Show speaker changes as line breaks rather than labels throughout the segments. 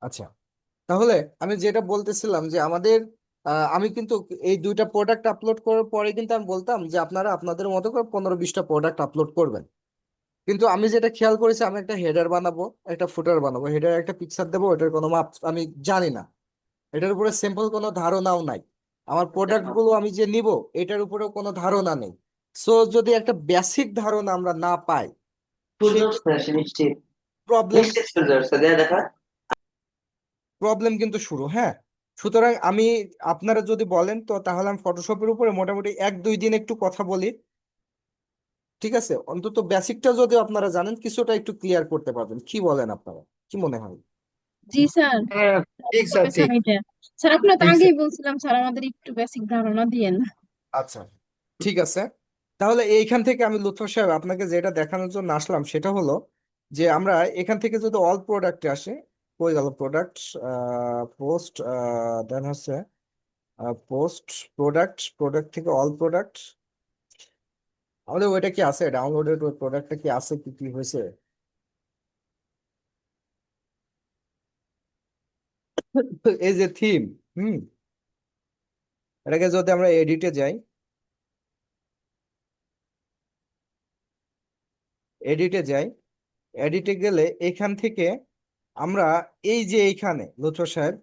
আচ্ছা, তাহলে আমি যেটা বলতেছিলাম যে আমাদের আমি কিন্তু এই দুইটা প্রোডাক্ট আপলোড করার পরে কিন্তু আমি বলতাম যে আপনারা আপনাদের মতো করে 15-20টা প্রোডাক্ট আপলোড করবেন। কিন্তু আমি যেটা খেয়াল করেছি, আমি একটা হেডার বানাবো, একটা ফুটার বানাবো, হেডার একটা পিকচার দেবো, এটার কোনো মাপ আমি জানি না, এটার উপরে সিম্পল কোনো ধারণাও নাই। আমার প্রোডাক্ট গুলো আমি যে নিব, এটার উপরেও কোনো ধারণা নেই। সো যদি একটা বেসিক ধারণা আমরা না পাই, সেই
নিশ্চিত
প্রবলেম
নিশ্চিত সুন্দর দেখা।
প্রবলেম কিন্তু শুরু। হ্যাঁ, সুতরাং আমি, আপনারা যদি বলেন তো তাহলে আমি ফটোশপের উপরে মোটামুটি 1-2 দিন একটু কথা বলি। ঠিক আছে, অন্তত বেসিকটা যদি আপনারা জানেন কিছুটা একটু ক্লিয়ার করতে পারবেন, কি বলেন আপনারা, কি মনে হয়?
জি স্যার।
হ্যাঁ, ঠিক স্যার,
হবে স্যার
ঠিক
এটা। স্যার আপনার তো
ঠিক স্যার।
আগেই বলছিলাম স্যার, আমাদের একটু বেসিক ধারণা দিয়েন।
আচ্ছা, ঠিক আছে। তাহলে এইখান থেকে আমি লুৎফর সাহেব আপনাকে যেটা দেখানোর জন্য আসলাম সেটা হলো যে আমরা এখান থেকে যদি অল প্রোডাক্টে আসে, কই গেল প্রোডাক্ট, পোস্ট, দেন হচ্ছে পোস্ট, প্রোডাক্ট, প্রোডাক্ট থেকে অল প্রোডাক্ট, আমাদের ওইটা কি আছে ডাউনলোডেড, ওই প্রোডাক্টটা কি আছে, কি কি হয়েছে? এই যে থিম, হুম, এটাকে যদি আমরা এডিটে যাই, এডিটে যাই, এডিটে গেলে এখান থেকে আমরা এই যে এইখানে লুৎফর সাহেব,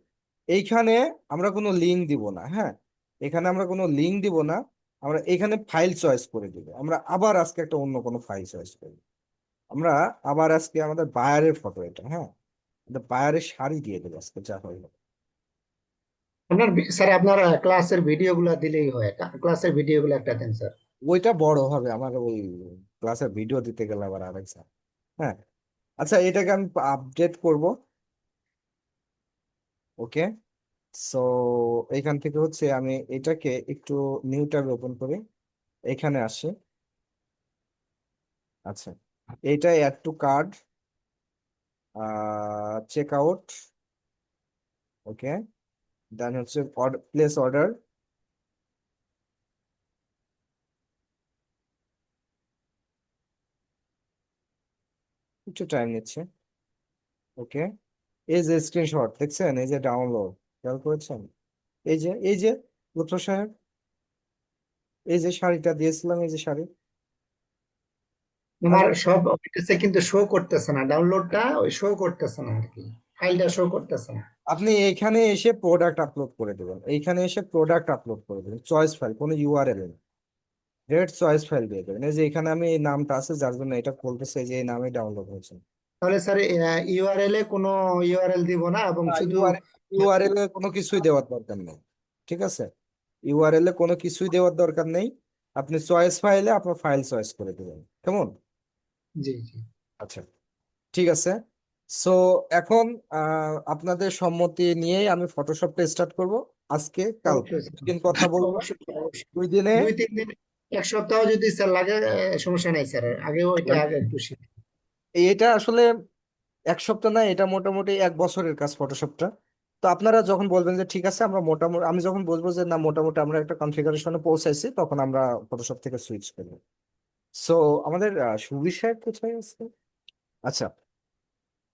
এইখানে আমরা কোনো লিঙ্ক দিব না। হ্যাঁ, এখানে আমরা কোনো লিঙ্ক দিব না, আমরা এখানে ফাইল চয়েস করে দিব। আমরা আবার আজকে একটা অন্য কোনো ফাইল চয়েস করি। আমরা আবার আজকে আমাদের বায়ারের ফটো এটা, হ্যাঁ, বায়ারের শাড়ি দিয়ে দেবো আজকে, যা হয় হবে।
স্যার আপনার ক্লাসের ভিডিও গুলা দিলেই হয়, ক্লাসের ভিডিও গুলো একটা দেন স্যার।
ওইটা বড় হবে আমার, ওই ক্লাসের ভিডিও দিতে গেলে আবার আরেক স্যার। হ্যাঁ, আচ্ছা, এটাকে আমি আপডেট করব। ওকে, সো এইখান থেকে হচ্ছে আমি এটাকে একটু নিউ ট্যাব ওপেন করি, এখানে আসি। আচ্ছা, এইটা add to cart, check out, okay, then হচ্ছে প্লেস অর্ডার। একটু টাইম নিচ্ছে। ওকে, এই যে স্ক্রিনশট দেখছেন, এই যে ডাউনলোড, খেয়াল করেছেন? এই যে লুৎফর সাহেব, এই যে শাড়িটা দিয়েছিলাম, এই যে শাড়ি।
আমার
আচ্ছা,
সব হইতেছে কিন্তু শো করতেছে না, ডাউনলোডটা ওই শো করতেছে না আর কি, ফাইলটা শো করতেছে না।
আপনি এইখানে এসে প্রোডাক্ট আপলোড করে দেবেন, এইখানে এসে প্রোডাক্ট আপলোড করে দেবেন, চয়েস ফাইল, কোনো ইউআরএল নেই, ডিরেক্ট চয়েস ফাইল দিয়ে দেবেন। এই যে এখানে আমি এই নামটা আছে যার জন্য এটা খুলতেছে, এই যে এই নামে ডাউনলোড হয়েছে।
তাহলে স্যার ইউআরএল এ কোনো ইউআরএল দিব না এবং শুধু
ইউআরএল এ কোনো কিছুই দেওয়ার দরকার নেই। ঠিক আছে, ইউআরএল এ কোনো কিছুই দেওয়ার দরকার নেই। আপনি চয়েস ফাইলে আপনার ফাইল চয়েস করে দেবেন, কেমন?
জি জি।
আচ্ছা, ঠিক আছে। সো এখন আপনাদের সম্মতি নিয়েই আমি ফটোশপটা স্টার্ট করব, আজকে কালকে
অবশ্যই
দুদিন কথা
স্যার,
বলবো।
অবশ্যই অবশ্যই।
2 দিনে
2-3 দিন, এক সপ্তাহ যদি স্যার লাগে সমস্যা নাই স্যার, আগেও এটা আগে একটু শিখি।
এটা আসলে 1 সপ্তাহ না, এটা মোটামুটি 1 বছরের কাজ ফটোশপটা। তো আপনারা যখন বলবেন যে ঠিক আছে আমরা মোটামুটি, আমি যখন বুঝবো যে না মোটামুটি আমরা একটা কনফিগারেশনে পৌঁছাইছি, তখন আমরা ফটোশপ থেকে সুইচ করবো। সো আমাদের সুবির সাহেব কোথায় আছে? আচ্ছা,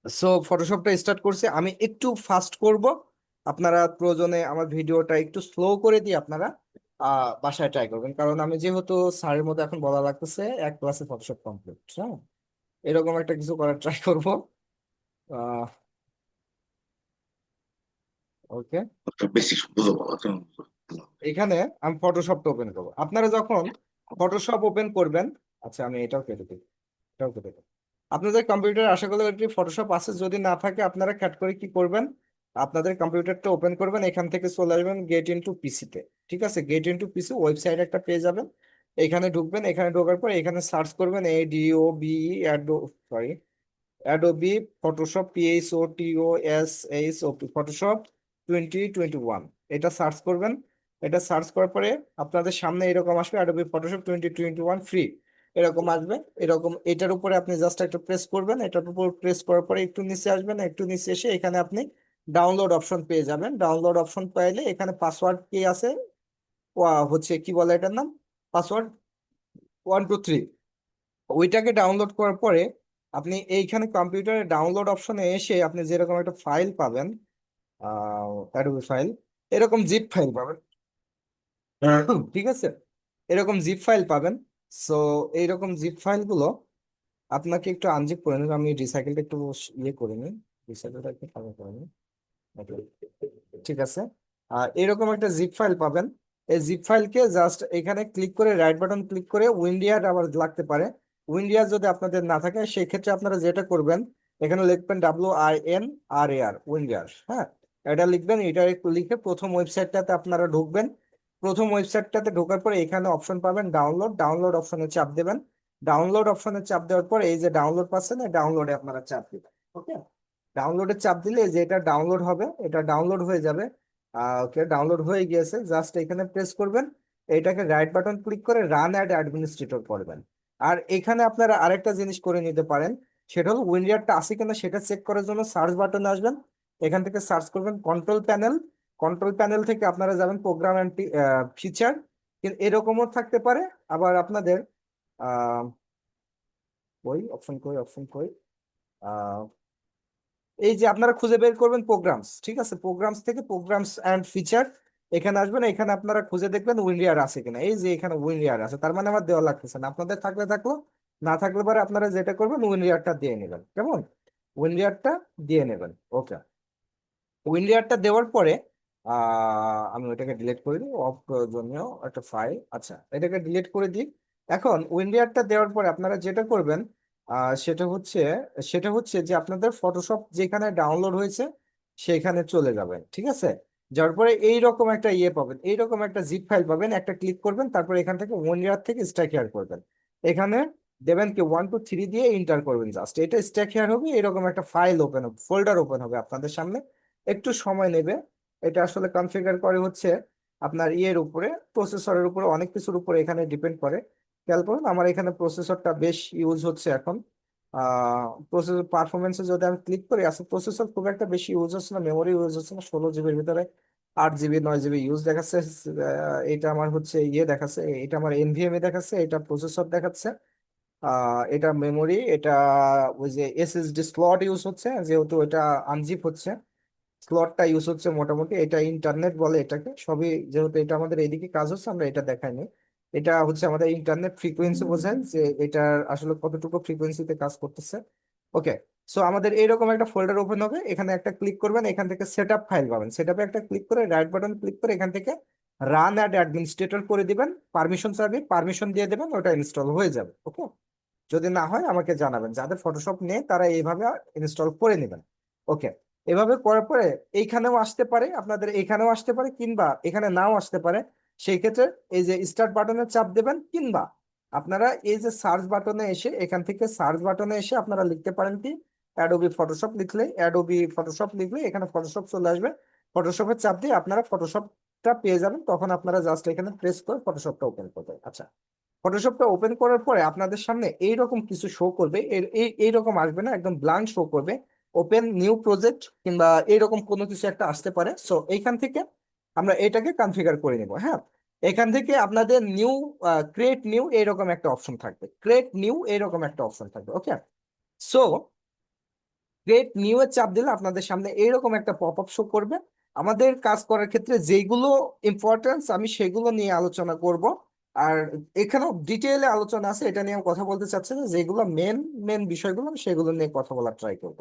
সো ফটোশপটা স্টার্ট করছি, আমি একটু ফাস্ট করব, আপনারা প্রয়োজনে আমার ভিডিওটা একটু স্লো করে দিয়ে আপনারা বাসায় ট্রাই করবেন, কারণ আমি যেহেতু স্যারের মতো এখন বলা লাগতেছে 1 ক্লাসে ফটোশপ কমপ্লিট, হ্যাঁ, এরকম একটা কিছু করার ট্রাই করবো। ওকে,
বেশি বুঝো বাবা তুমি।
এখানে আমি ফটোশপটা ওপেন করবো, আপনারা যখন ফটোশপ ওপেন করবেন। আচ্ছা, আমি এটাও কেটে দিই, এটাও কেটে দিই। আপনাদের কম্পিউটারে আশা করি একটি ফটোশপ আছে, যদি না থাকে আপনারা খ্যাট করে কি করবেন, আপনাদের কম্পিউটারটা ওপেন করবেন, এখান থেকে চলে আসবেন গেট ইনটু পিসিতে। ঠিক আছে, গেট ইনটু পিসি ওয়েবসাইট একটা পেয়ে যাবেন, এখানে ঢুকবেন, এখানে ঢোকার পর এখানে সার্চ করবেন ADOBE, sorry, Adobe Photoshop, PHOTOSHOP, Photoshop 2021, এটা সার্চ করবেন। এটা সার্চ করার পরে আপনাদের সামনে এরকম আসবে, অ্যাডোবি ফটোশপ 2021 ফ্রি, এরকম আসবে। এরকম এটার উপরে আপনি জাস্ট একটা প্রেস করবেন, এটার উপর প্রেস করার পরে একটু নিচে আসবেন, একটু নিচে এসে এখানে আপনি ডাউনলোড অপশন পেয়ে যাবেন। ডাউনলোড অপশন পাইলে এখানে পাসওয়ার্ড কি আছে, হচ্ছে কি বলে এটার নাম, পাসওয়ার্ড 123, ওইটাকে ডাউনলোড করার পরে আপনি এইখানে কম্পিউটারে ডাউনলোড অপশনে এসে আপনি যেরকম একটা ফাইল পাবেন, অ্যাডোবি ফাইল, এরকম জিপ ফাইল পাবেন। ঠিক আছে, এরকম জিপ ফাইল পাবেন। সো এইরকম জিপ ফাইলগুলো আপনাকে একটু আনজিপ করে নিন। আমি রিসাইকেলটা একটু ইয়ে করে নিই, রিসাইকেলটা একটু ভালো করে নিই। Okay, ঠিক আছে। এরকম একটা জিপ ফাইল পাবেন। এই জিপ ফাইলকে জাস্ট এখানে ক্লিক করে, রাইট বাটন ক্লিক করে, উইন্ডিয়ার আবার লাগতে পারে। উইন্ডিয়ার যদি আপনাদের না থাকে সেই ক্ষেত্রে আপনারা যেটা করবেন, এখানে লিখবেন WINRAR, উইন্ডিয়ার। হ্যাঁ, এটা লিখবেন। এটা লিখে প্রথম ওয়েবসাইটটাতে আপনারা ঢুকবেন। প্রথম ওয়েবসাইটটাতে ঢোকার পরে এখানে অপশন পাবেন ডাউনলোড। ডাউনলোড অপশনে চাপ দেবেন। ডাউনলোড অপশনে চাপ দেওয়ার পর এই যে ডাউনলোড পাচ্ছেন, এই ডাউনলোডে আপনারা চাপ দিবেন। ওকে, ডাউনলোডে চাপ দিলে এই যে এটা ডাউনলোড হবে, এটা ডাউনলোড হয়ে যাবে। ওকে, ডাউনলোড হয়ে গিয়েছে। জাস্ট এখানে প্রেস করবেন, এটাকে রাইট বাটন ক্লিক করে রান অ্যাড অ্যাডমিনিস্ট্রেটর করবেন। আর এখানে আপনারা আরেকটা জিনিস করে নিতে পারেন, সেটা হলো উইন্ডোজটা আছে কিনা সেটা চেক করার জন্য সার্চ বাটনে আসবেন। এখান থেকে সার্চ করবেন কন্ট্রোল প্যানেল। কন্ট্রোল প্যানেল থেকে আপনারা যাবেন প্রোগ্রাম অ্যান্ড ফিচার। কিন্তু এরকমও থাকতে পারে আবার আপনাদের আহ অপশন কই এই যে আপনারা খুঁজে বের করবেন প্রোগ্রামস। ঠিক আছে, প্রোগ্রামস থেকে প্রোগ্রামস এন্ড ফিচার এখানে আসবেন। এখানে আপনারা খুঁজে দেখবেন উইন্ডিয়ার আছে কিনা। এই যে এখানে উইন্ডিয়ার আছে, তার মানে আমার দেওয়া লাগতেছে না। আপনাদের থাকলে থাকলো, না থাকলে পরে আপনারা যেটা করবেন উইন্ডিয়ারটা দিয়ে নেবেন। কেমন, উইন্ডিয়ারটা দিয়ে নেবেন। ওকে, উইন্ডিয়ারটা দেওয়ার পরে আমি ওইটাকে ডিলিট করে দিই, অপ্রয়োজনীয় একটা ফাইল। আচ্ছা, এটাকে ডিলিট করে দিই। এখন উইন্ডিয়ারটা দেওয়ার পরে আপনারা যেটা করবেন সেটা হচ্ছে যে আপনাদের ফটোশপ যেখানে ডাউনলোড হয়েছে সেখানে চলে যাবেন। ঠিক আছে, যাওয়ার পরে এইরকম একটা ইয়ে পাবেন, এইরকম একটা জিপ ফাইল পাবেন। একটা ক্লিক করবেন, তারপরে এখান থেকে উইন্ডিয়ার থেকে স্ট্যাক হেয়ার করবেন। এখানে দেবেন কি 1 2 3 দিয়ে এন্টার করবেন। জাস্ট এটা স্ট্যাক হেয়ার হবে, এরকম একটা ফাইল ওপেন হবে, ফোল্ডার ওপেন হবে আপনাদের সামনে। একটু সময় নেবে। এটা আসলে কনফিগার করে হচ্ছে আপনার ইয়ের উপরে, প্রসেসরের উপরে, অনেক কিছুর উপরে এখানে ডিপেন্ড করে। খেয়াল করুন আমার এখানে প্রসেসরটা বেশ ইউজ হচ্ছে এখন। প্রসেসর পারফরমেন্সে যদি আমি ক্লিক করি, আসলে প্রসেসর খুব একটা বেশি ইউজ হচ্ছে না, মেমোরি ইউজ হচ্ছে না। 16 জিবির ভিতরে 8 জিবি 9 জিবি ইউজ দেখাচ্ছে। এটা আমার হচ্ছে ইয়ে দেখাচ্ছে, এটা আমার এনভিএমএ দেখাচ্ছে, এটা প্রসেসর দেখাচ্ছে। এটা মেমোরি, এটা ওই যে এসএসডি স্লট ইউজ হচ্ছে, যেহেতু এটা আনজিপ হচ্ছে, স্লটটা ইউজ হচ্ছে মোটামুটি। এটা ইন্টারনেট বলে এটাকে সবই, যেহেতু এটা আমাদের এইদিকে কাজ হচ্ছে আমরা এটা দেখাইনি। এটা হচ্ছে আমাদের ইন্টারনেট ফ্রিকোয়েন্সি বোঝায় যে এটা আসলে কতটুকু ফ্রিকোয়েন্সিতে কাজ করতেছে। ওকে, সো আমাদের এইরকম একটা ফোল্ডার ওপেন হবে। এখানে একটা ক্লিক করবেন, এখান থেকে সেট আপ ফাইল পাবেন। সেট আপে একটা ক্লিক করে রাইট বাটন ক্লিক করে এখান থেকে রান অ্যাড অ্যাডমিনিস্ট্রেটর করে দিবেন। পারমিশন চাইবে, পারমিশন দিয়ে দেবেন, ওটা ইনস্টল হয়ে যাবে। ওকে, যদি না হয় আমাকে জানাবেন। যাদের ফটোশপ নেই তারা এইভাবে ইনস্টল করে নেবেন। ওকে, এভাবে করার পরে এইখানেও আসতে পারে, আপনাদের এখানেও আসতে পারে, কিংবা এখানে নাও আসতে পারে। সেই ক্ষেত্রে এই যে স্টার্ট বাটনে চাপ দেবেন, কিংবা আপনারা এই যে সার্চ বাটনে এসে, এখান থেকে সার্চ বাটনে এসে আপনারা লিখতে পারেন কি অ্যাডোবি ফটোশপ লিখলে, অ্যাডোবি ফটোশপ লিখলে এখানে ফটোশপ চলে আসবে। ফটোশপের চাপ দিয়ে আপনারা ফটোশপটা পেয়ে যাবেন। তখন আপনারা জাস্ট এখানে প্রেস করে ফটোশপটা ওপেন করবেন। আচ্ছা, ফটোশপটা ওপেন করার পরে আপনাদের সামনে এইরকম কিছু শো করবে। এইরকম আসবে না, একদম ব্ল্যাঙ্ক শো করবে। ওপেন নিউ প্রজেক্ট কিংবা এইরকম কোনো কিছু একটা আসতে পারে। সো এইখান থেকে আমরা এটাকে কনফিগার করে নিব। হ্যাঁ, এখান থেকে আপনাদের নিউ, ক্রিয়েট নিউ এইরকম একটা অপশন থাকবে, ক্রিয়েট নিউ এইরকম একটা অপশন থাকবে। ওকে, সো ক্রিয়েট নিউ এর চাপ দিলে আপনাদের সামনে এইরকম একটা পপ আপ শো করবে। আমাদের কাজ করার ক্ষেত্রে যেগুলো ইম্পর্টেন্স আমি সেগুলো নিয়ে আলোচনা করব। আর এখানেও ডিটেইলে আলোচনা আছে, এটা নিয়ে আমি কথা বলতে চাচ্ছি না। যেগুলো মেন মেন বিষয়গুলো আমি সেগুলো নিয়ে কথা বলার ট্রাই করব।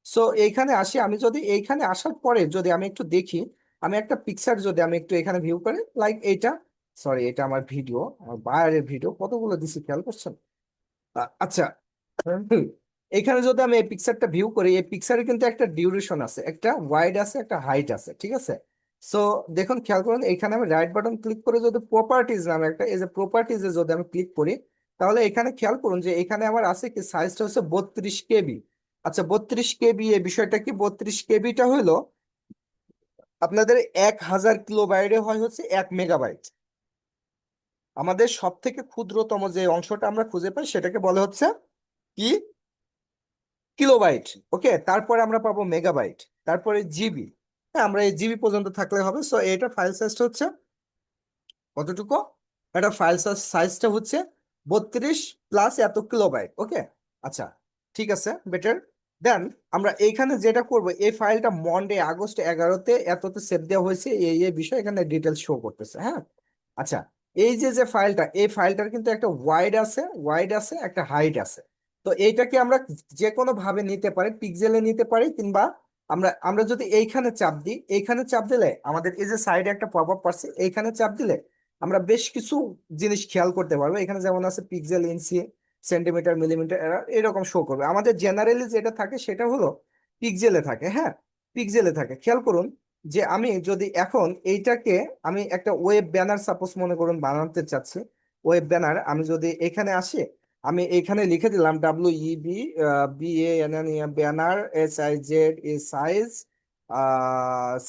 সো এইখানে আসি, আমি যদি এইখানে আসার পরে যদি আমি একটু দেখি, আমি একটা পিকচার যদি আমি একটু এখানে ভিউ করি, লাইক এইটা, সরি এটা আমার ভিডিও, আমার বাইরের ভিডিও কতগুলো দিছি খেয়াল করছেন? আচ্ছা, এখানে যদি আমি এই পিকচারটা ভিউ করি, এই পিকচারে কিন্তু একটা ডিউরেশন আছে, একটা ওয়াইড আছে, একটা হাইট আছে। ঠিক আছে, সো দেখুন খেয়াল করুন, এখানে আমি রাইট বাটন ক্লিক করে যদি প্রপার্টিজ নামে একটা, এই যে প্রপার্টিজে যদি আমি ক্লিক করি, তাহলে এখানে খেয়াল করুন যে এখানে আমার আছে কি সাইজটা হচ্ছে 32 KB। আচ্ছা, 32 KB, এই বিষয়টা কি? 32 KBটা হলো আপনাদের 1000 কিলোবাইটে হয় হচ্ছে 1 মেগাবাইট। আমাদের সব থেকে ক্ষুদ্রতম যে অংশটা আমরা খুঁজে পাই সেটাকে বলে হচ্ছে কি? কিলোবাইট। ওকে, তারপরে আমরা পাবো মেগাবাইট, তারপরে জিবি। হ্যাঁ, আমরা এই জিবি পর্যন্ত থাকলে হবে। সো এটা ফাইল সাইজটা হচ্ছে কতটুকু? এটা ফাইল সাইজটা হচ্ছে 32 প্লাস এত কিলোবাইট। ওকে, আচ্ছা, ঠিক আছে, বেটার। দেন আমরা এইখানে যেটা করব, এই ফাইলটা মন্ডে আগস্ট 11-তে এততে সেভ দেওয়া হয়েছে, এই বিষয় এখানে ডিটেলস শো করতেছে, হ্যাঁ। আচ্ছা, এই যে যে ফাইলটা, এই ফাইলটার কিন্তু একটা ওয়াইড আছে, একটা হাইট আছে। তো এইটাকে আমরা যে কোনো ভাবে নিতে পারি, পিক্সেলে নিতে পারি, কিংবা আমরা আমরা যদি এইখানে চাপ দিই, এইখানে চাপ দিলে আমাদের এই যে সাইডে একটা পপ আপ পাচ্ছি, এইখানে চাপ দিলে আমরা বেশ কিছু জিনিস খেয়াল করতে পারবো। এখানে যেমন আছে পিক্সেল, ইঞ্চি, সেন্টিমিটার, মিলিমিটার, এরকম শো করবে। আমাদের জেনারেলি যেটা থাকে সেটা হলো পিক্সেলে থাকে, হ্যাঁ, পিক্সেলে থাকে। খেয়াল করুন যে আমি যদি এখন এইটাকে আমি একটা ওয়েব ব্যানার সাপোজ মনে করুন বানাতে চাচ্ছি, ওয়েব ব্যানার, আমি যদি এখানে আসি, আমি এখানে লিখে দিলাম WEB banner, SIZ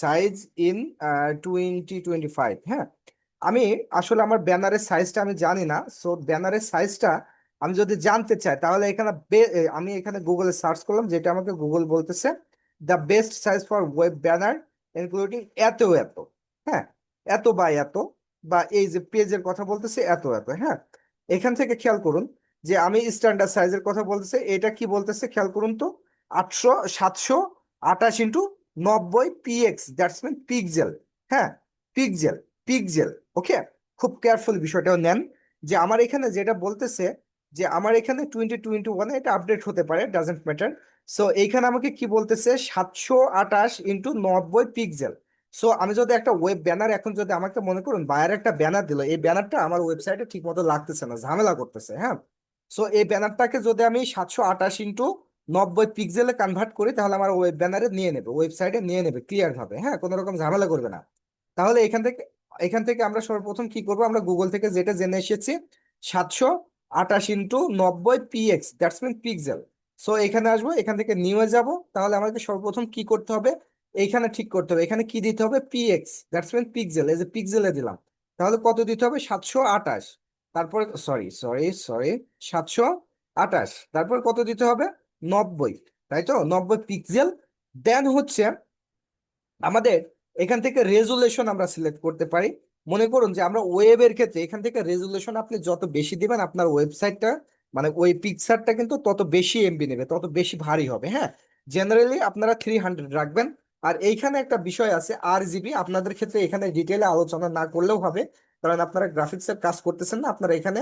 size in 2025, হ্যাঁ। আমি আসলে আমার ব্যানারের সাইজটা আমি জানি না, সো ব্যানারের সাইজটা আমি যদি জানতে চাই, তাহলে এখানে আমি এখানে গুগলে সার্চ করলাম, যেটা আমাকে গুগল বলতেছে the best size for web banner including এত এত, হ্যাঁ, এত বা এত, বা এই যে পেজের কথা বলতেছে এত এত, হ্যাঁ। এখান থেকে খেয়াল করুন যে আমি স্ট্যান্ডার্ড সাইজের কথা বলতেছে, এটা কি বলতেছে খেয়াল করুন তো, 728 × 90 PX, দ্যাটস মিন পিক্সেল, হ্যাঁ, পিক্সেল, পিক্সেল। ওকে, খুব কেয়ারফুল বিষয়টাও নেন, যে আমার এখানে যেটা বলতেছে যে আমার এখানে 2021 এটা আপডেট হতে পারে, ডাজেন্ট ম্যাটার। সো এইখানে আমাকে কি বলতেছে, 728 × 90 পিক্সেল। সো আমি যদি একটা ওয়েব ব্যানার, এখন যদি আমাকে মনে করুন বায়ার একটা ব্যানার দিল, এই ব্যানারটা আমার ওয়েবসাইটে ঠিক মতো লাগতেছে না, ঝামেলা করতেছে, হ্যাঁ। সো এই ব্যানারটাকে যদি আমি 728 × 90 পিক্সেলে কনভার্ট করি, তাহলে আমার ওয়েব ব্যানারে নিয়ে নেবে, ওয়েবসাইটে নিয়ে নেবে ক্লিয়ার ভাবে, হ্যাঁ, কোনো রকম ঝামেলা করবে না। তাহলে এখান থেকে আমরা সর্বপ্রথম কি করবো, আমরা গুগল থেকে যেটা জেনে এসেছি, 728 × 90 PX, that's mean pixel. So এখানে আসবো, এখান থেকে নিয়ে যাব, তাহলে আমাকে সর্বপ্রথম কি করতে হবে, এইখানে ঠিক করতে হবে, এখানে কি দিতে হবে, PX, দ্যাটস মিন পিক্সেল, এই যে পিক্সেলে দিলাম। তাহলে কত দিতে হবে, 728, তারপর সরি সরি সরি 728, তারপর কত দিতে হবে, 90, তাই তো, 90 পিক্সেল। দেন হচ্ছে আমাদের এখান থেকে রেজুলেশন আমরা সিলেক্ট করতে পারি। মনে করুন যে আমরা ওয়েবের ক্ষেত্রে এখান থেকে রেজুলেশন আপনি যত বেশি দিবেন, আপনার ওয়েবসাইটটা মানে ওই পিকচারটা কিন্তু তত বেশি এমবি নেবে, তত বেশি ভারী হবে, হ্যাঁ। জেনারেলি আপনারা 300 রাখবেন। আর এইখানে একটা বিষয় আছে RGB, আপনাদের ক্ষেত্রে এখানে ডিটেলে আলোচনা না করলেও হবে, কারণ আপনারা গ্রাফিক্সের কাজ করতেছেন না, আপনারা এখানে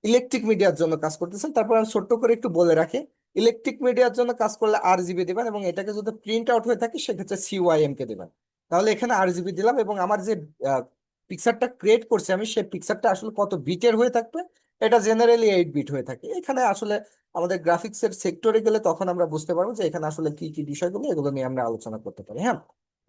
ইলেকট্রিক মিডিয়ার জন্য কাজ করতেছেন। তারপর আমি ছোট্ট করে একটু বলে রাখি, ইলেকট্রিক মিডিয়ার জন্য কাজ করলে RGB দিবেন, এবং এটাকে যদি প্রিন্ট আউট হয়ে থাকে সেক্ষেত্রে CYM কে দিবেন। তাহলে এখানে RGB দিলাম, এবং আমার যে পিকচারটা ক্রিয়েট করছি আমি, সেই পিকচারটা আসলে কত বিটের হয়ে থাকবে, এটা জেনারেলি 8 বিট হয়ে থাকে। এখানে আসলে আমাদের গ্রাফিক্স এর সেক্টরে গেলে তখন আমরা বুঝতে পারবো যে এখানে আসলে কি কি বিষয়গুলো, এগুলো নিয়ে আমরা আলোচনা করতে পারি, হ্যাঁ।